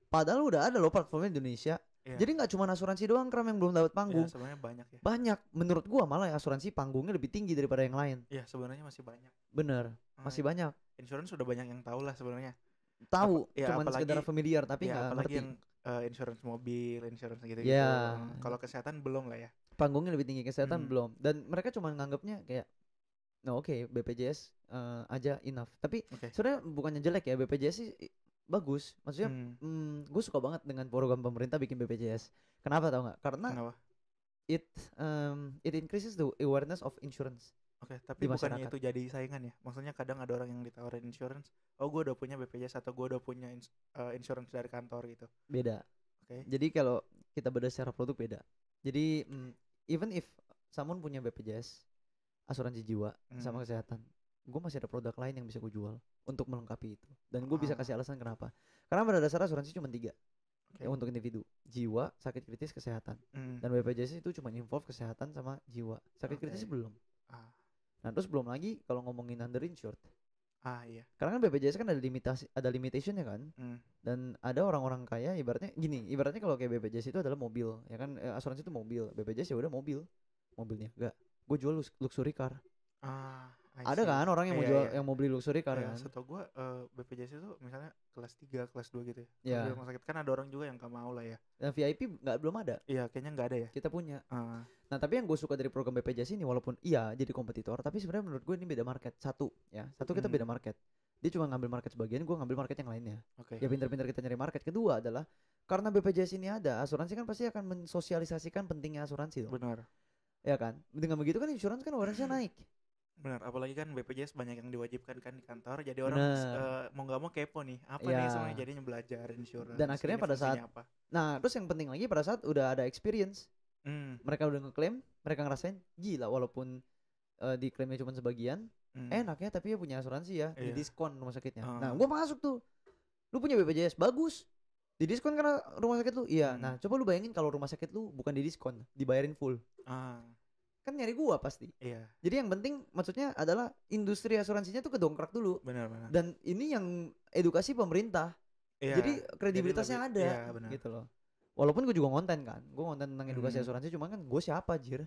Padahal udah ada loh platformnya di Indonesia. Jadi nggak cuma asuransi doang Kram yang belum dapat panggung. Sebenarnya banyak ya. Banyak. Menurut gua malah asuransi panggungnya lebih tinggi daripada yang lain. Iya, sebenarnya masih banyak. Bener, masih banyak. Insurance sudah banyak yang tahu lah sebenarnya. Tahu, cuma sekedar familiar tapi nggak ngerti. Yang insurance mobil, insurance gitu-gitu. Kalau kesehatan belum lah ya. Panggungnya lebih tinggi, kesehatan belum. Dan mereka cuma nganggapnya kayak BPJS aja enough. Tapi sebenarnya bukannya jelek ya, BPJS sih bagus. Maksudnya gue suka banget dengan program pemerintah bikin BPJS. Kenapa tau nggak? Karena it increases the awareness of insurance. Tapi bukannya itu jadi saingan ya? Maksudnya kadang ada orang yang ditawarin insurance, gue udah punya BPJS atau gue udah punya insurance dari kantor gitu. Beda. Jadi kalau kita beda secara produk beda. Jadi even if someone punya BPJS, asuransi jiwa sama kesehatan, gue masih ada produk lain yang bisa gue jual untuk melengkapi itu. Dan gue bisa kasih alasan kenapa. Karena pada dasarnya asuransi cuma 3 untuk individu: jiwa, sakit kritis, kesehatan. Dan BPJS itu cuma involve kesehatan sama jiwa. Sakit kritis belum. Nah terus belum lagi kalau ngomongin underinsured, Iya. Karena kan BPJS kan ada limitationnya kan. Dan ada orang-orang kaya ibaratnya kalau kayak BPJS itu adalah mobil, ya kan, asuransi itu mobil, BPJS ya udah mobilnya enggak. Gue jual luxury car. Ada kan orang yang mau jual yang mau beli luxury car kan. Setahu gue BPJS itu misalnya kelas 3, kelas 2 gitu ya. Di rumah sakit kan ada orang juga yang gak mau lah ya. Dan VIP belum ada. Iya, kayaknya nggak ada ya. Kita punya. Nah, tapi yang gue suka dari program BPJS ini, walaupun jadi kompetitor, tapi sebenarnya menurut gue ini beda market. Satu kita beda market. Dia cuma ngambil market sebagian, gue ngambil market yang lainnya. Ya pintar-pintar kita nyari market. Kedua adalah karena BPJS ini ada, asuransi kan pasti akan mensosialisasikan pentingnya asuransi dong. Benar. Ya kan? Dengan begitu kan insurance kan awareness-nya naik. Benar, apalagi kan BPJS banyak yang diwajibkan kan di kantor, jadi orang mau nggak mau kepo nih, apa nih semuanya, jadinya belajar insurance. Dan akhirnya pada saat terus yang penting lagi pada saat udah ada experience, mereka udah ngeklaim, mereka ngerasain gila, walaupun diklaimnya cuma sebagian, enaknya tapi ya punya asuransi ya, di diskon rumah sakitnya. Nah, gua masuk tuh, lu punya BPJS bagus, di diskon karena rumah sakit lu, nah coba lu bayangin kalau rumah sakit lu bukan di diskon, dibayarin full. Kan nyari gua pasti. Jadi yang penting maksudnya adalah industri asuransinya tuh kedongkrak dulu. Benar. Dan ini yang edukasi pemerintah. Jadi kredibilitasnya ada gitu loh. Walaupun gue juga konten kan. Gue konten tentang edukasi asuransi, cuma kan gue siapa jir?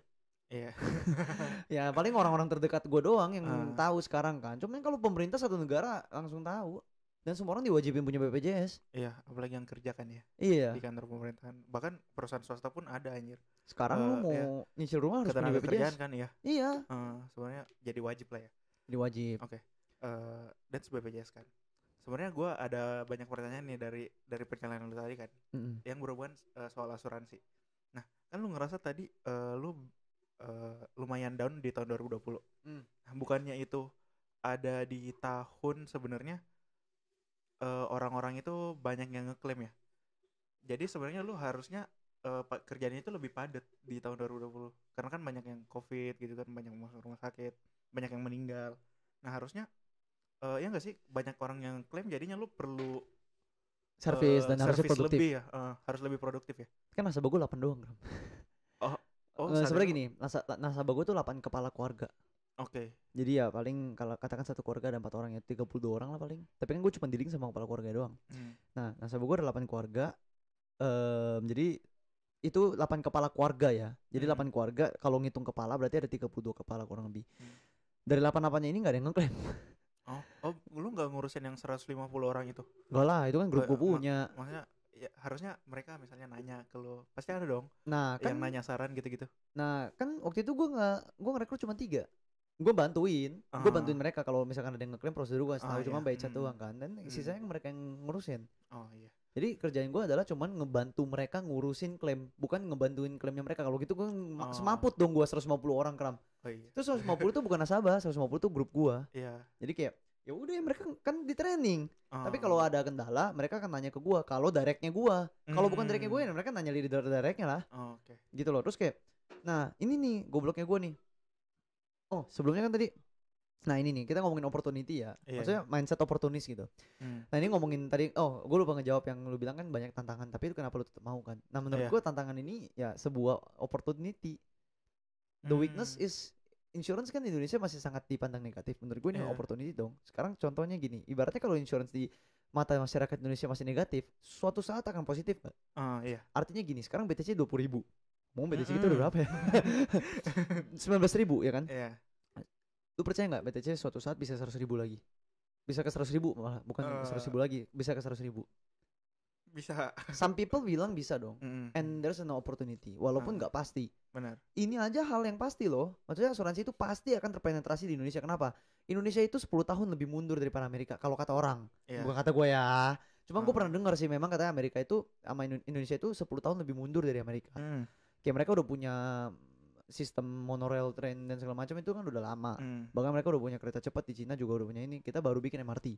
Ya paling orang-orang terdekat gue doang yang tahu sekarang kan. Cuman kalau pemerintah satu negara langsung tahu. Dan semua orang diwajibin punya BPJS. Iya, apalagi yang kerja kan ya. Iya. Di kantor pemerintahan. Bahkan perusahaan swasta pun ada anjir. Sekarang lu mau nyicil rumah harus punya BPJS kan ya. Iya. Sebenarnya jadi wajib lah ya. Jadi wajib. Oke. That's BPJS kan. Sebenarnya gue ada banyak pertanyaan nih dari perjalanan lu tadi kan. Yang berhubungan soal asuransi. Nah, kan lu ngerasa tadi lu lumayan down di tahun 2020. Nah, bukannya itu ada di tahun sebenarnya orang-orang itu banyak yang ngeklaim ya. Jadi sebenarnya lu harusnya kerjanya itu lebih padat di tahun 2020. Karena kan banyak yang COVID gitu kan, banyak masuk rumah sakit, banyak yang meninggal. Nah, harusnya ya enggak sih, banyak orang yang klaim, jadinya lu perlu service dan harus produktif. Lebih ya, harus lebih produktif ya. Kan nasabah gue 8 doang. Sebenarnya gini, nasabah gue tuh 8 kepala keluarga. Jadi ya paling kalau katakan satu keluarga ada 4 orang ya 32 orang lah paling. Tapi kan gue cuma dealing sama kepala keluarga doang. Nah, nasabah gue ada 8 keluarga. Jadi itu 8 kepala keluarga ya. Jadi 8 keluarga kalau ngitung kepala berarti ada 32 kepala kurang lebih. Dari 8-8-nya ini enggak ada yang ngeklaim. Lu enggak ngurusin yang 150 orang itu? Enggak lah, itu kan grup gue punya. Maksudnya ya, harusnya mereka misalnya nanya ke lu. Pasti ada dong. Nah, kan yang nanya saran gitu-gitu. Nah, kan waktu itu gue ngerekrut cuma 3. Gue bantuin mereka kalau misalkan ada yang ngeklaim, prosedur gue tahu, cuma by chat doang kan, dan sisanya mereka yang ngurusin. Jadi kerjaan gue adalah cuman ngebantu mereka ngurusin klaim, bukan ngebantuin klaimnya mereka. Kalau gitu gue semaput dong, gue 150 orang kram. Itu 150 itu bukan nasabah, 150 itu grup gue. Jadi kayak ya udah ya, mereka kan di training. Tapi kalau ada kendala mereka akan nanya ke gue. Kalau directnya gue, kalau bukan direcnya gue ya mereka nanya leader direcnya lah. Gitu loh. Terus kayak, nah ini nih gobloknya gue nih. Sebelumnya kan tadi, nah ini nih kita ngomongin opportunity ya, maksudnya mindset opportunis gitu. Nah ini ngomongin tadi, gue lupa ngejawab yang lu bilang kan banyak tantangan, tapi itu kenapa lu tetap mau kan? Nah menurut gue tantangan ini ya sebuah opportunity. The weakness is insurance kan di Indonesia masih sangat dipandang negatif. Menurut gue ini opportunity dong. Sekarang contohnya gini, ibaratnya kalau insurance di mata masyarakat Indonesia masih negatif, suatu saat akan positif gak? Artinya gini, sekarang BTC 20.000. Mau BTC itu udah berapa ya? 19.000 ya kan? Lu percaya gak BTC suatu saat bisa 100.000 lagi? Bisa ke 100.000 malah, bukan 100.000 lagi, bisa ke 100.000. Bisa. Some people bilang bisa dong. And there's no opportunity, walaupun gak pasti. Benar. Ini aja hal yang pasti loh. Maksudnya asuransi itu pasti akan terpenetrasi di Indonesia. Kenapa? Indonesia itu 10 tahun lebih mundur daripada Amerika, kalau kata orang. Bukan kata gue ya. Cuma gue pernah dengar sih, memang katanya Amerika itu sama Indonesia itu 10 tahun lebih mundur dari Amerika. Kayak mereka udah punya sistem monorail train dan segala macam itu kan udah lama. Bahkan mereka udah punya kereta cepat, di Cina juga udah punya ini. Kita baru bikin MRT.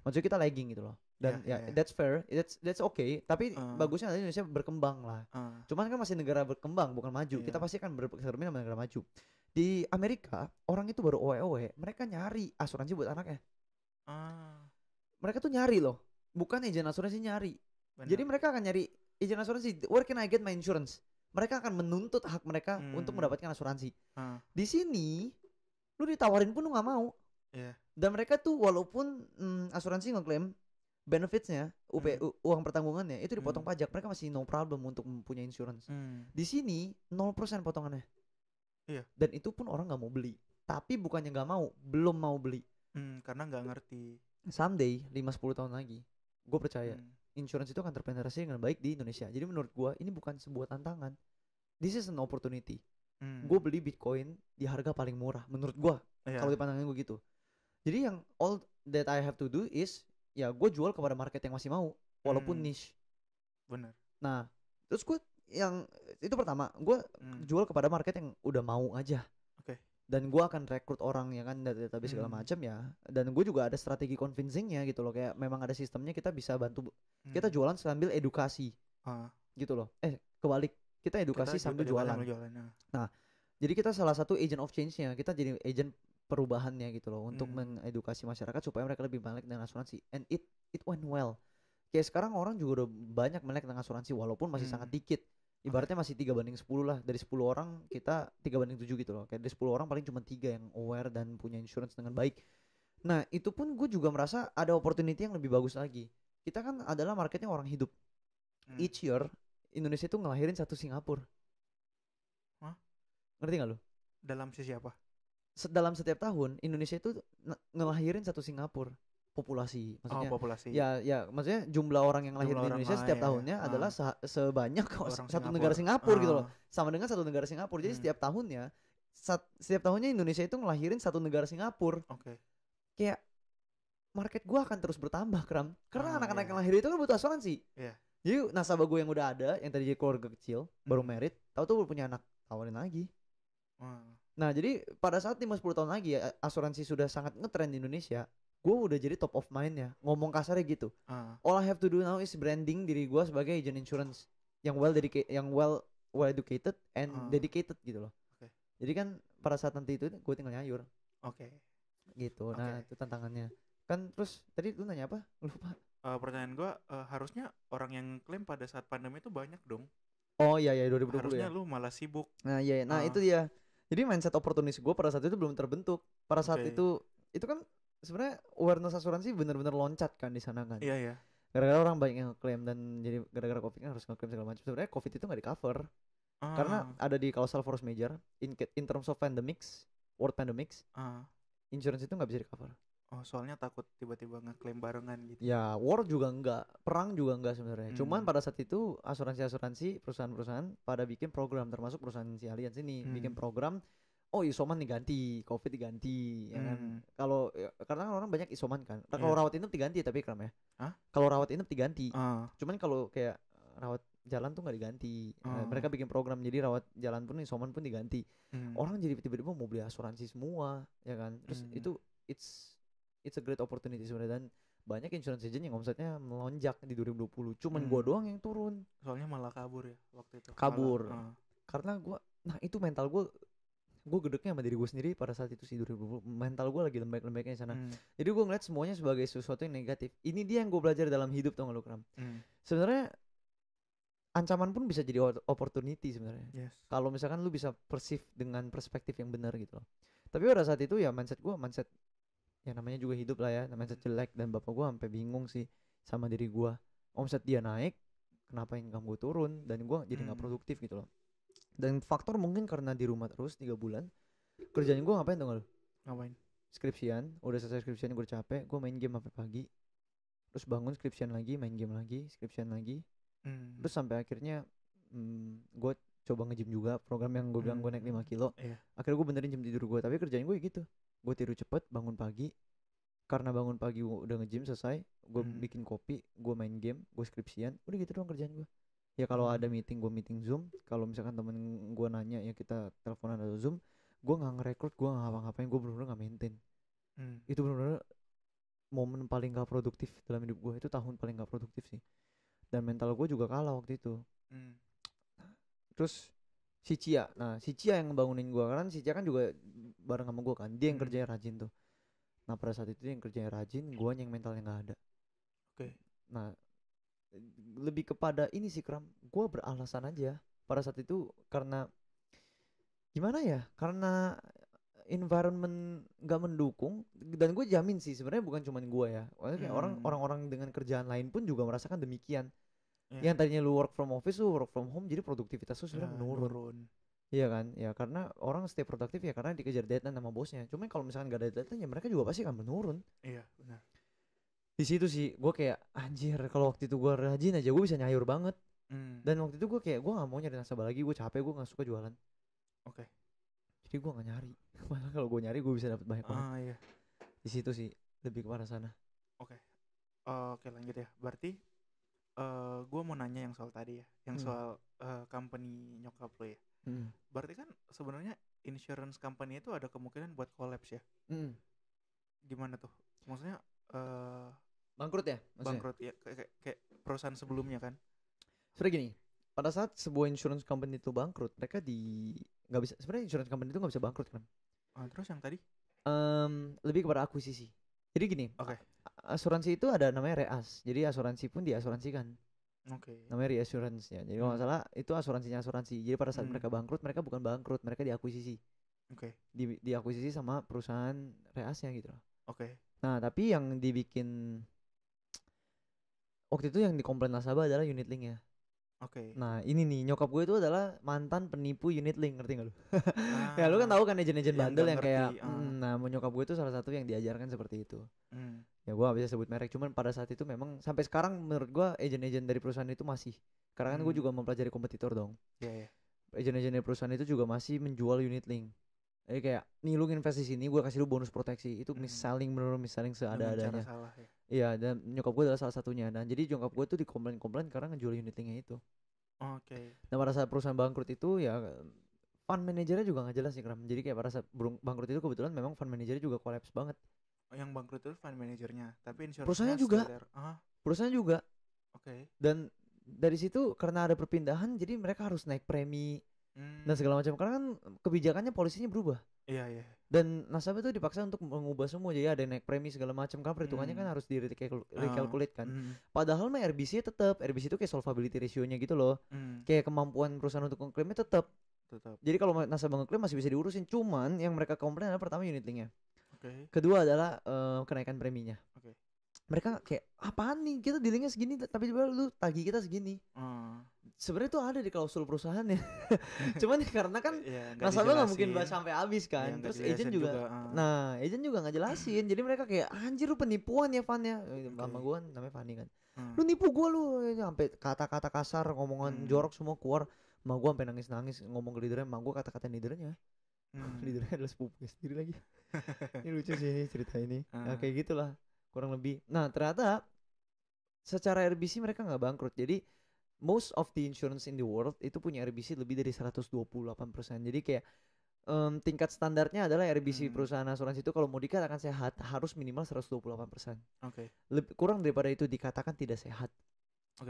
Maksudnya kita lagging gitu loh. Dan that's fair, that's okay. Tapi bagusnya Indonesia berkembang lah. Cuman kan masih negara berkembang, bukan maju. Kita pasti akan bercermin sama negara maju. Di Amerika orang itu baru owe-owe, mereka nyari asuransi buat anaknya. Mereka tuh nyari loh, bukan agen asuransi nyari. Jadi mereka akan nyari agen asuransi. Where can I get my insurance? Mereka akan menuntut hak mereka untuk mendapatkan asuransi. Di sini lu ditawarin pun lu nggak mau. Dan mereka tuh walaupun asuransi ngeklaim benefitsnya, uang pertanggungannya itu dipotong pajak, mereka masih no problem untuk mempunyai insurance. Di sini 0% potongannya. Iya. Dan itu pun orang nggak mau beli. Tapi bukannya nggak mau, belum mau beli. Karena nggak ngerti. Someday 5-10 tahun lagi, gue percaya insurance itu akan terpenetrasi dengan baik di Indonesia. Jadi menurut gue ini bukan sebuah tantangan. This is an opportunity. Gue beli Bitcoin di harga paling murah menurut gue. Kalau di pandangan gue gitu. Jadi yang all that I have to do is ya gue jual kepada market yang masih mau walaupun niche. Bener. Nah terus gue yang itu pertama gue jual kepada market yang udah mau aja. Dan gue akan rekrut orang ya kan dari database segala macam ya. Dan gue juga ada strategi convincingnya gitu loh, kayak memang ada sistemnya, kita bisa bantu kita jualan sambil edukasi gitu loh. Kebalik, kita edukasi sambil jualan. Nah jadi kita salah satu agent of change-nya, kita jadi agent perubahannya gitu loh untuk mengedukasi masyarakat supaya mereka lebih melek dengan asuransi. And it went well. Kayak sekarang orang juga udah banyak melek dengan asuransi walaupun masih sangat dikit. Ibaratnya masih 3/10 lah. Dari 10 orang kita 3/7 gitu loh. Kayak dari 10 orang paling cuma 3 yang aware dan punya insurance dengan baik. Nah itu pun gue juga merasa ada opportunity yang lebih bagus lagi. Kita kan adalah marketnya orang hidup. Each year Indonesia itu ngelahirin satu Singapura. Ngerti gak lu? Dalam sisi apa? Dalam setiap tahun Indonesia itu ngelahirin satu Singapura. Populasi maksudnya. Populasi. Ya maksudnya jumlah orang yang lahir di Indonesia setiap tahunnya adalah sebanyak satu negara Singapura gitu loh. Sama dengan satu negara Singapura. Jadi setiap tahunnya Indonesia itu ngelahirin satu negara Singapura. Kayak market gua akan terus bertambah, Kram. Karena anak-anak yang lahir itu kan butuh asuransi. Jadi nasabah gue yang udah ada, yang tadi jadi keluarga kecil, baru married, tahu tuh punya anak, tawarin lagi. Nah jadi pada saat 5-10 tahun lagi asuransi sudah sangat ngetrend di Indonesia, gue udah jadi top of mind ya, ngomong kasarnya gitu. All I have to do now is branding diri gue sebagai agent insurance yang well educated and dedicated gitu loh. Jadi kan pada saat nanti itu gue tinggal nyayur. Gitu. Nah itu tantangannya. Kan terus tadi lu nanya apa? Lupa. Pertanyaan gue harusnya orang yang klaim pada saat pandemi itu banyak dong. Oh iya 2020 harusnya ya. Lu malah sibuk. Nah iya. Nah itu dia. Jadi mindset oportunis gue pada saat itu belum terbentuk. Pada saat itu kan sebenarnya awareness asuransi benar-benar loncat kan di sana kan. Iya. Gara-gara orang banyak yang ngeklaim dan jadi gara-gara COVID kan harus ngeklaim segala macam. Sebenarnya COVID itu nggak di cover karena ada di causal force major in terms of pandemics, world pandemics, insurance itu nggak bisa di cover. Soalnya takut tiba-tiba ngeklaim barengan gitu. Ya war juga enggak, perang juga enggak sebenarnya. Cuman pada saat itu asuransi perusahaan-perusahaan pada bikin program, termasuk perusahaan si Allianz ini bikin program. Isoman diganti, COVID diganti, ya kan? Kalau karena orang banyak isoman kan. Kalau rawat inap diganti tapi Kram ya. Kalau rawat inap diganti. Cuman kalau kayak rawat jalan tuh nggak diganti. Mereka bikin program jadi rawat jalan pun isoman pun diganti. Orang jadi tiba-tiba mau beli asuransi semua, ya kan? Terus itu it's a great opportunity sebenarnya, dan banyak insurance agent yang omsetnya melonjak di 2020. Cuman gua doang yang turun. Soalnya malah kabur ya waktu itu. Karena gua, nah itu mental gua gedeknya sama diri gue sendiri pada saat itu sih 2020. Mental gue lagi lembek-lembeknya di sana. Jadi gue ngeliat semuanya sebagai sesuatu yang negatif. Ini dia yang gue belajar dalam hidup, tau gak lu Kram? Sebenarnya ancaman pun bisa jadi opportunity sebenarnya. Kalau misalkan lu bisa perceive dengan perspektif yang benar gitu loh. Tapi pada saat itu ya mindset ya namanya juga hidup lah ya, mindset jelek, dan bapak gue sampai bingung sih sama diri gue. Omset dia naik, kenapa income gue turun, dan gue jadi nggak produktif gitu loh. Dan faktor mungkin karena di rumah terus 3 bulan, kerjaan gue ngapain tuh lu? Ngapain? Skripsian, udah selesai skripsian gue capek, gue main game sampai pagi. Terus bangun skripsian lagi, main game lagi, skripsian lagi. Terus sampai akhirnya gue coba nge-gym juga, program yang gue bilang gue naik 5 kilo. Akhirnya gue benerin jam tidur gue, tapi kerjaan gue gitu. Gue tidur cepet, bangun pagi. Karena bangun pagi udah nge-gym selesai, gue bikin kopi, gue main game, gue skripsian, udah gitu doang kerjaan gue. Ya kalau ada meeting, gue meeting Zoom. Kalau misalkan temen gue nanya ya kita teleponan atau Zoom, gue gak ngerekrut, gue gak ngapa-ngapain, gue bener-bener gak maintain. Itu bener-bener momen paling gak produktif dalam hidup gue. Itu tahun paling gak produktif sih. Dan mental gue juga kalah waktu itu. Terus si Cia yang ngebangunin gue, karena si Cia kan juga bareng sama gue kan. Dia yang kerjanya rajin tuh. Nah pada saat itu dia yang kerjanya rajin, gue yang mentalnya gak ada. Nah lebih kepada ini sih Kram, gue beralasan aja pada saat itu karena gimana ya, karena environment nggak mendukung, dan gue jamin sih sebenarnya bukan cuma gue ya, kayak orang-orang dengan kerjaan lain pun juga merasakan demikian. Yang tadinya lu work from office, lu work from home, jadi produktivitas lu sebenarnya menurun. Iya kan, ya karena orang stay produktif ya karena dikejar deadline sama bosnya. Cuman kalau misalkan gak ada deadline ya mereka juga pasti akan menurun. Iya benar. Di situ sih gue kayak anjir, kalau waktu itu gue rajin aja gue bisa nyayur banget. Dan waktu itu gue kayak gue nggak mau nyari nasabah lagi, gue capek, gue nggak suka jualan. Oke. Jadi gue nggak nyari. Malah kalau gue nyari gue bisa dapat banyak banget. Iya. Di situ sih lebih ke arah sana. Oke. Oke lanjut ya. Berarti gue mau nanya yang soal tadi ya, yang soal company nyokap lo ya. Berarti kan sebenarnya insurance company itu ada kemungkinan buat collapse ya. Gimana tuh? Maksudnya bangkrut ya? Maksudnya? Bangkrut ya, kayak perusahaan sebelumnya kan. Sebenarnya gini, pada saat sebuah insurance company itu bangkrut, mereka nggak bisa, sebenarnya insurance company itu nggak bisa bangkrut kan. Terus yang tadi? Lebih kepada akuisisi. Jadi gini, asuransi itu ada namanya reas, jadi asuransi pun diasuransikan. Namanya reassurance ya. Jadi kalau nggak salah itu asuransinya asuransi. Jadi pada saat mereka bangkrut, mereka bukan bangkrut, mereka diakuisisi. Diakuisisi sama perusahaan reasnya gitu loh. Nah tapi yang dibikin waktu itu yang dikomplain nasabah adalah unit linknya. Nah ini nih nyokap gue itu adalah mantan penipu unit link, ngerti gak lu? Ya lu kan tahu kan agen-agen bandel yang kayak nah nyokap gue itu salah satu yang diajarkan seperti itu. Ya gue gak bisa sebut merek, cuman pada saat itu memang sampai sekarang menurut gue agen-agen dari perusahaan itu masih, karena kan gue juga mempelajari kompetitor dong. Agen-agen dari perusahaan itu juga masih menjual unit link. Jadi kayak nih lu invest di sini, gue kasih lu bonus proteksi. Itu mis-selling, bener mis-selling seada-adanya. Iya, dan nyokap gue adalah salah satunya. Dan jadi nyokap gue tuh dikomplain karena ngejual unit linknya itu. Nah pada saat perusahaan bangkrut itu ya fund manajernya juga nggak jelas sih Kram. Jadi kayak pada saat bangkrut itu kebetulan memang fund manajernya juga collapse banget. Yang bangkrut itu fund manajernya, tapi perusahaannya juga. Perusahaannya juga. Dan dari situ karena ada perpindahan, jadi mereka harus naik premi dan segala macam. Karena kan kebijakannya polisinya berubah. Iya. Dan nasabah tuh dipaksa untuk mengubah semua, jadi ada naik premi segala macam kan, perhitungannya kan harus recalculate kan. Padahal mah RBC tetap, RBC itu kayak solvability ratio-nya gitu loh. Kayak kemampuan perusahaan untuk mengklaimnya tetap. Jadi kalau nasabah ngeklaim masih bisa diurusin, cuman yang mereka komplain adalah pertama unit linknya. Kedua adalah kenaikan preminya. Mereka kayak apaan nih, kita dealingnya segini tapi tiba lu tagih kita segini. Sebenarnya tuh ada di klausul perusahaannya. Cuman karena kan nasabah nggak mungkin bahas sampai habis kan. Terus agent juga. Nah agent juga nggak jelasin. Jadi mereka kayak anjir lu penipuan ya Fannya. Sama gue namanya Fanny kan. Lu nipu gue lu, sampai kata-kata kasar, ngomongan jorok semua keluar. Ma gue sampai nangis-nangis ngomong ke leadernya. Ma gue kata-kata leadernya. Leadernya adalah sepupunya sendiri lagi. Ini lucu sih ini cerita ini. Nah kayak gitulah kurang lebih. Nah ternyata secara RBC mereka nggak bangkrut. Jadi most of the insurance in the world itu punya RBC lebih dari 128%. Jadi kayak tingkat standarnya adalah RBC perusahaan asuransi itu kalau mau dikatakan sehat harus minimal 128%. Kurang daripada itu dikatakan tidak sehat.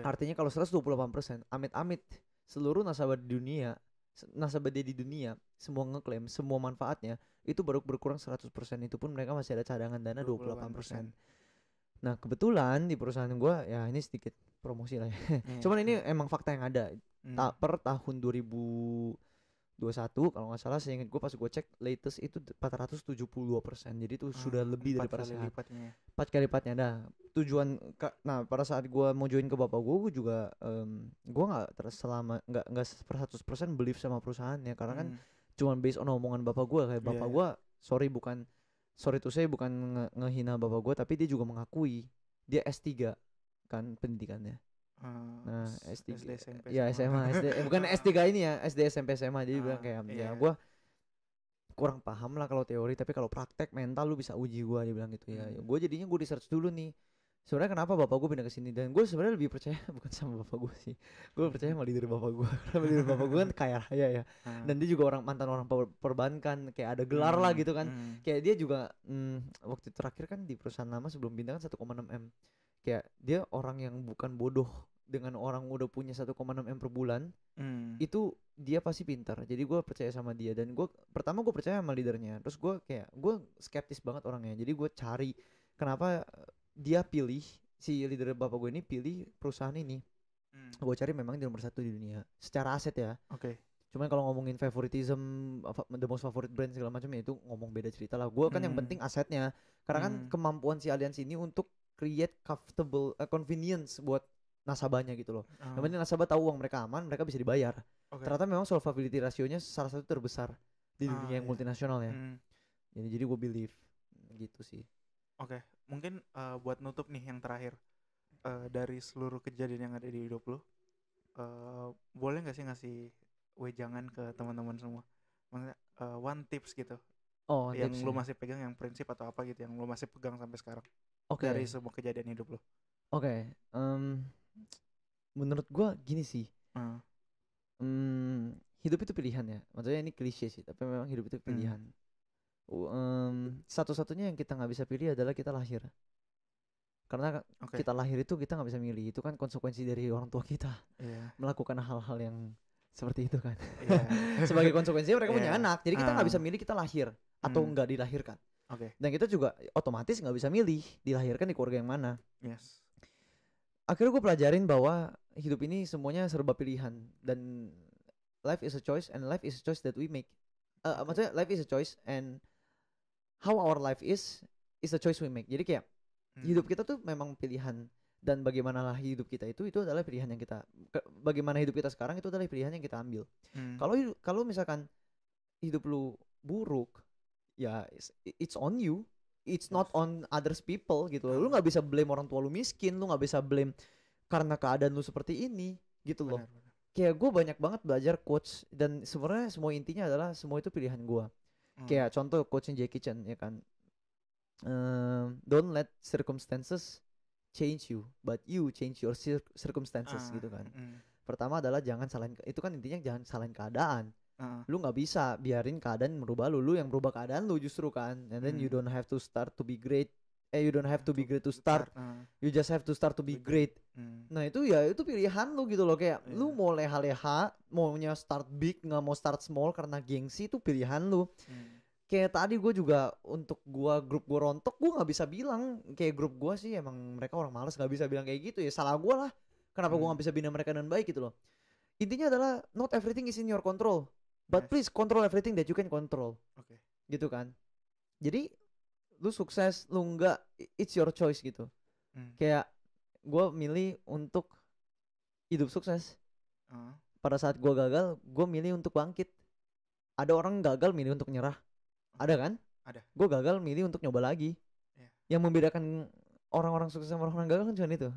Artinya kalau 128%, amit-amit seluruh nasabah dia di dunia semua ngeklaim semua manfaatnya itu baru berkurang 100%. Itu pun mereka masih ada cadangan dana 28%. Nah kebetulan di perusahaan gue ya ini sedikit promosi lah ya. Cuman ini emang fakta yang ada. Per tahun 2021 kalau nggak salah, seingat gue pas gue cek latest itu 472%. Jadi itu sudah lebih daripada sehat. 4 kali lipatnya dah. Tujuan nah pada saat gue mau join ke bapak gue juga gue nggak nggak 100% believe sama perusahaannya karena kan cuman based on omongan bapak gue kayak bapak gue sorry tuh saya bukan ngehina bapak gue, tapi dia juga mengakui dia S3 kan pendidikannya. Nah S3 SD, SMP, ya SMA SD bukan S3 ini ya SD SMP SMA. Jadi bilang kayak ya gue kurang paham lah kalau teori, tapi kalau praktek mental lu bisa uji gue, dia bilang gitu ya. Gue jadinya gue research dulu nih sebenarnya kenapa bapak gue pindah ke sini, dan gue sebenarnya lebih percaya bukan sama bapak gue sih, gue percaya sama leader bapak gue karena leader bapak gue kan kaya raya ya, dan dia juga mantan orang perbankan, kayak ada gelar lah gitu kan. Kayak dia juga waktu terakhir kan di perusahaan lama sebelum pindah kan 1,6 M. Kayak dia orang yang bukan bodoh dengan orang udah punya 1,6 M per bulan. Itu dia pasti pintar. Jadi gue percaya sama dia, dan gue pertama gue percaya sama leadernya. Terus gue skeptis banget orangnya. Jadi gue cari kenapa dia pilih, si leader bapak gue ini pilih perusahaan ini. Gue cari memang di nomor 1 di dunia secara aset ya. Cuman kalau ngomongin favoritism, the most favorite brand segala macam ya itu ngomong beda cerita lah. Gue kan yang penting asetnya. Karena kan kemampuan si Allianz ini untuk create comfortable convenience buat nasabahnya gitu loh. Yang penting nasabah tahu uang mereka aman, mereka bisa dibayar. Ternyata memang solvability rasionya salah satu terbesar di dunia yang multinasional ya. Jadi gue believe gitu sih. Mungkin buat nutup nih yang terakhir, dari seluruh kejadian yang ada di hidup lu, boleh nggak sih ngasih wejangan ke teman-teman semua, maksudnya one tips gitu, yang lu masih pegang, yang prinsip atau apa gitu yang lu masih pegang sampai sekarang dari semua kejadian hidup lu? Menurut gue gini sih, hidup itu pilihan ya, maksudnya ini klise sih, tapi memang hidup itu pilihan. Satu-satunya yang kita nggak bisa pilih adalah kita lahir. Karena kita lahir itu kita nggak bisa milih, itu kan konsekuensi dari orang tua kita melakukan hal-hal yang seperti itu kan. Sebagai konsekuensinya mereka punya anak, jadi kita nggak bisa milih kita lahir atau nggak dilahirkan. Dan kita juga otomatis nggak bisa milih dilahirkan di keluarga yang mana. Akhirnya gue pelajarin bahwa hidup ini semuanya serba pilihan, dan life is a choice and life is a choice that we make. Maksudnya life is a choice and how our life is a choice we make. Jadi kayak hidup kita tuh memang pilihan, dan bagaimana hidup kita itu adalah pilihan yang kita, bagaimana hidup kita sekarang itu adalah pilihan yang kita ambil. Kalau misalkan hidup lu buruk, ya it's on you, it's not on others people gitu. Lu nggak bisa blame orang tua lu miskin, lu nggak bisa blame karena keadaan lu seperti ini gitu loh. Kayak gue banyak banget belajar quotes, dan sebenarnya semua intinya adalah semua itu pilihan gue. Kayak contoh quotesnya Jackie Chan ya kan, don't let circumstances change you, but you change your circumstances gitu kan. Pertama adalah jangan salahin, itu kan intinya jangan salahin keadaan. Lu nggak bisa biarin keadaan merubah lu yang berubah keadaan lu justru kan. And then you don't have to start to be great. You don't have to be great to start. You just have to start to be great. Nah itu ya itu pilihan lu gitu loh, kayak lu mau leha-leha, maunya start big, nggak mau start small karena gengsi, itu pilihan lu. Kayak tadi gue juga untuk grup gue rontok, gue nggak bisa bilang kayak grup gue sih emang mereka orang malas, nggak bisa bilang kayak gitu, ya salah gue lah. Kenapa gue nggak bisa bina mereka dengan baik gitu loh. Intinya adalah not everything is in your control, but please control everything that you can control. Gitu kan. Jadi lu sukses, lu enggak, it's your choice gitu. Kayak gue milih untuk hidup sukses. Pada saat gue gagal, gue milih untuk bangkit. Ada orang gagal milih untuk nyerah. Ada kan? Ada. Gue gagal milih untuk nyoba lagi. Yang membedakan orang-orang sukses sama orang gagal kan cuma itu,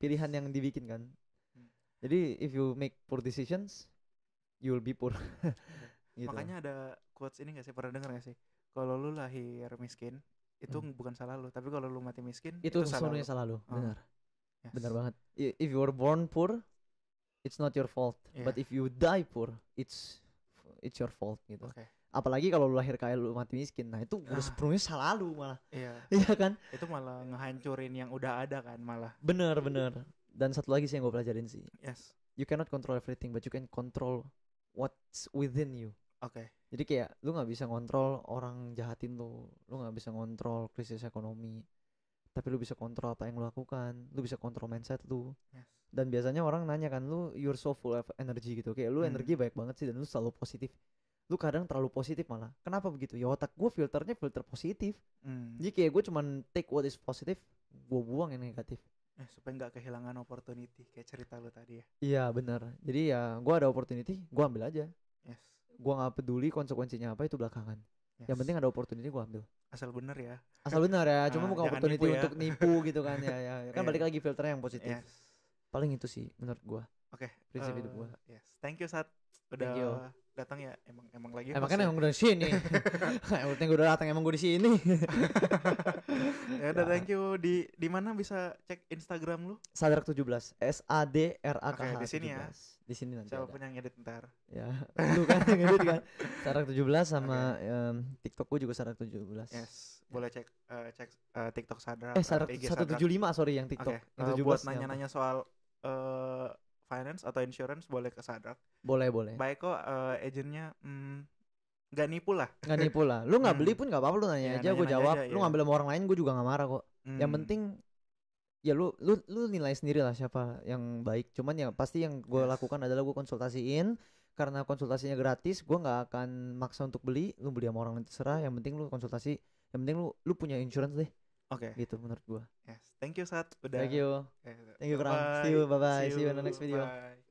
pilihan yang dibikin kan. Jadi if you make poor decisions, you will be poor. Gitu. Makanya ada quotes ini gak sih, pernah denger gak sih? Kalau lu lahir miskin itu bukan salah lu, tapi kalau lu mati miskin itu sebenarnya salah lu. Benar. Benar banget. If you were born poor, it's not your fault. But if you die poor, it's your fault gitu. Apalagi kalau lu lahir kaya lu mati miskin, nah itu udah sepenuhnya salah lu malah. Iya kan? Itu malah ngehancurin yang udah ada kan malah. Bener. Dan satu lagi sih yang gue pelajarin sih. You cannot control everything, but you can control what's within you. Jadi kayak lu nggak bisa ngontrol orang jahatin lu nggak bisa ngontrol krisis ekonomi, tapi lu bisa kontrol apa yang lu lakukan, lu bisa kontrol mindset lu. Dan biasanya orang nanya kan, lu you're so full of energy gitu, kayak lu energi banyak banget sih dan lu selalu positif. Lu kadang terlalu positif malah. Kenapa begitu? Ya otak gue filter positif. Jadi kayak gue cuman take what is positive, gue buang yang negatif. Supaya nggak kehilangan opportunity kayak cerita lu tadi ya. Iya benar. Jadi ya gue ada opportunity, gue ambil aja. Gue nggak peduli konsekuensinya apa, itu belakangan. Yang penting ada opportunity gue ambil. Asal benar ya. Cuma bukan opportunity untuk nipu gitu kan ya. Kan balik lagi filternya yang positif. Paling itu sih menurut gue. Prinsip hidup gue. Thank you Sat. Udah datang ya, emang lagi. Kan emang udah di sini. Yang gue udah datang emang gue di sini. Ya udah, thank you. Di mana bisa cek Instagram lu? Sadrak 17. SADRAKH. Di sini 17. Ya. Di sini nanti. Siapapun yang edit ntar. Ya. Lu kan yang edit kan. Sadrak 17 sama TikTok gue juga Sadrak 17. Boleh cek TikTok Sadrak. Sadrak 175 sorry yang TikTok. Buat nanya-nanya soal finance atau insurance boleh ke Sadrak. Boleh. Baik kok, agentnya nggak nipu lah. Lu nggak beli pun nggak apa-apa, lu nanya aja, gue jawab. Lu ngambil sama orang lain gue juga nggak marah kok. Yang penting ya lu nilai sendiri lah siapa yang baik. Cuman yang pasti yang gue lakukan adalah gue konsultasiin karena konsultasinya gratis, gue nggak akan maksa untuk beli. Lu beli sama orang lain terserah, yang penting lu konsultasi, yang penting lu punya insurance deh. Oke. Gitu menurut gue. Yes. Thank you Sat. Udah. Thank you. Thank you Kram. See you. Bye bye. See you in the next video. Bye.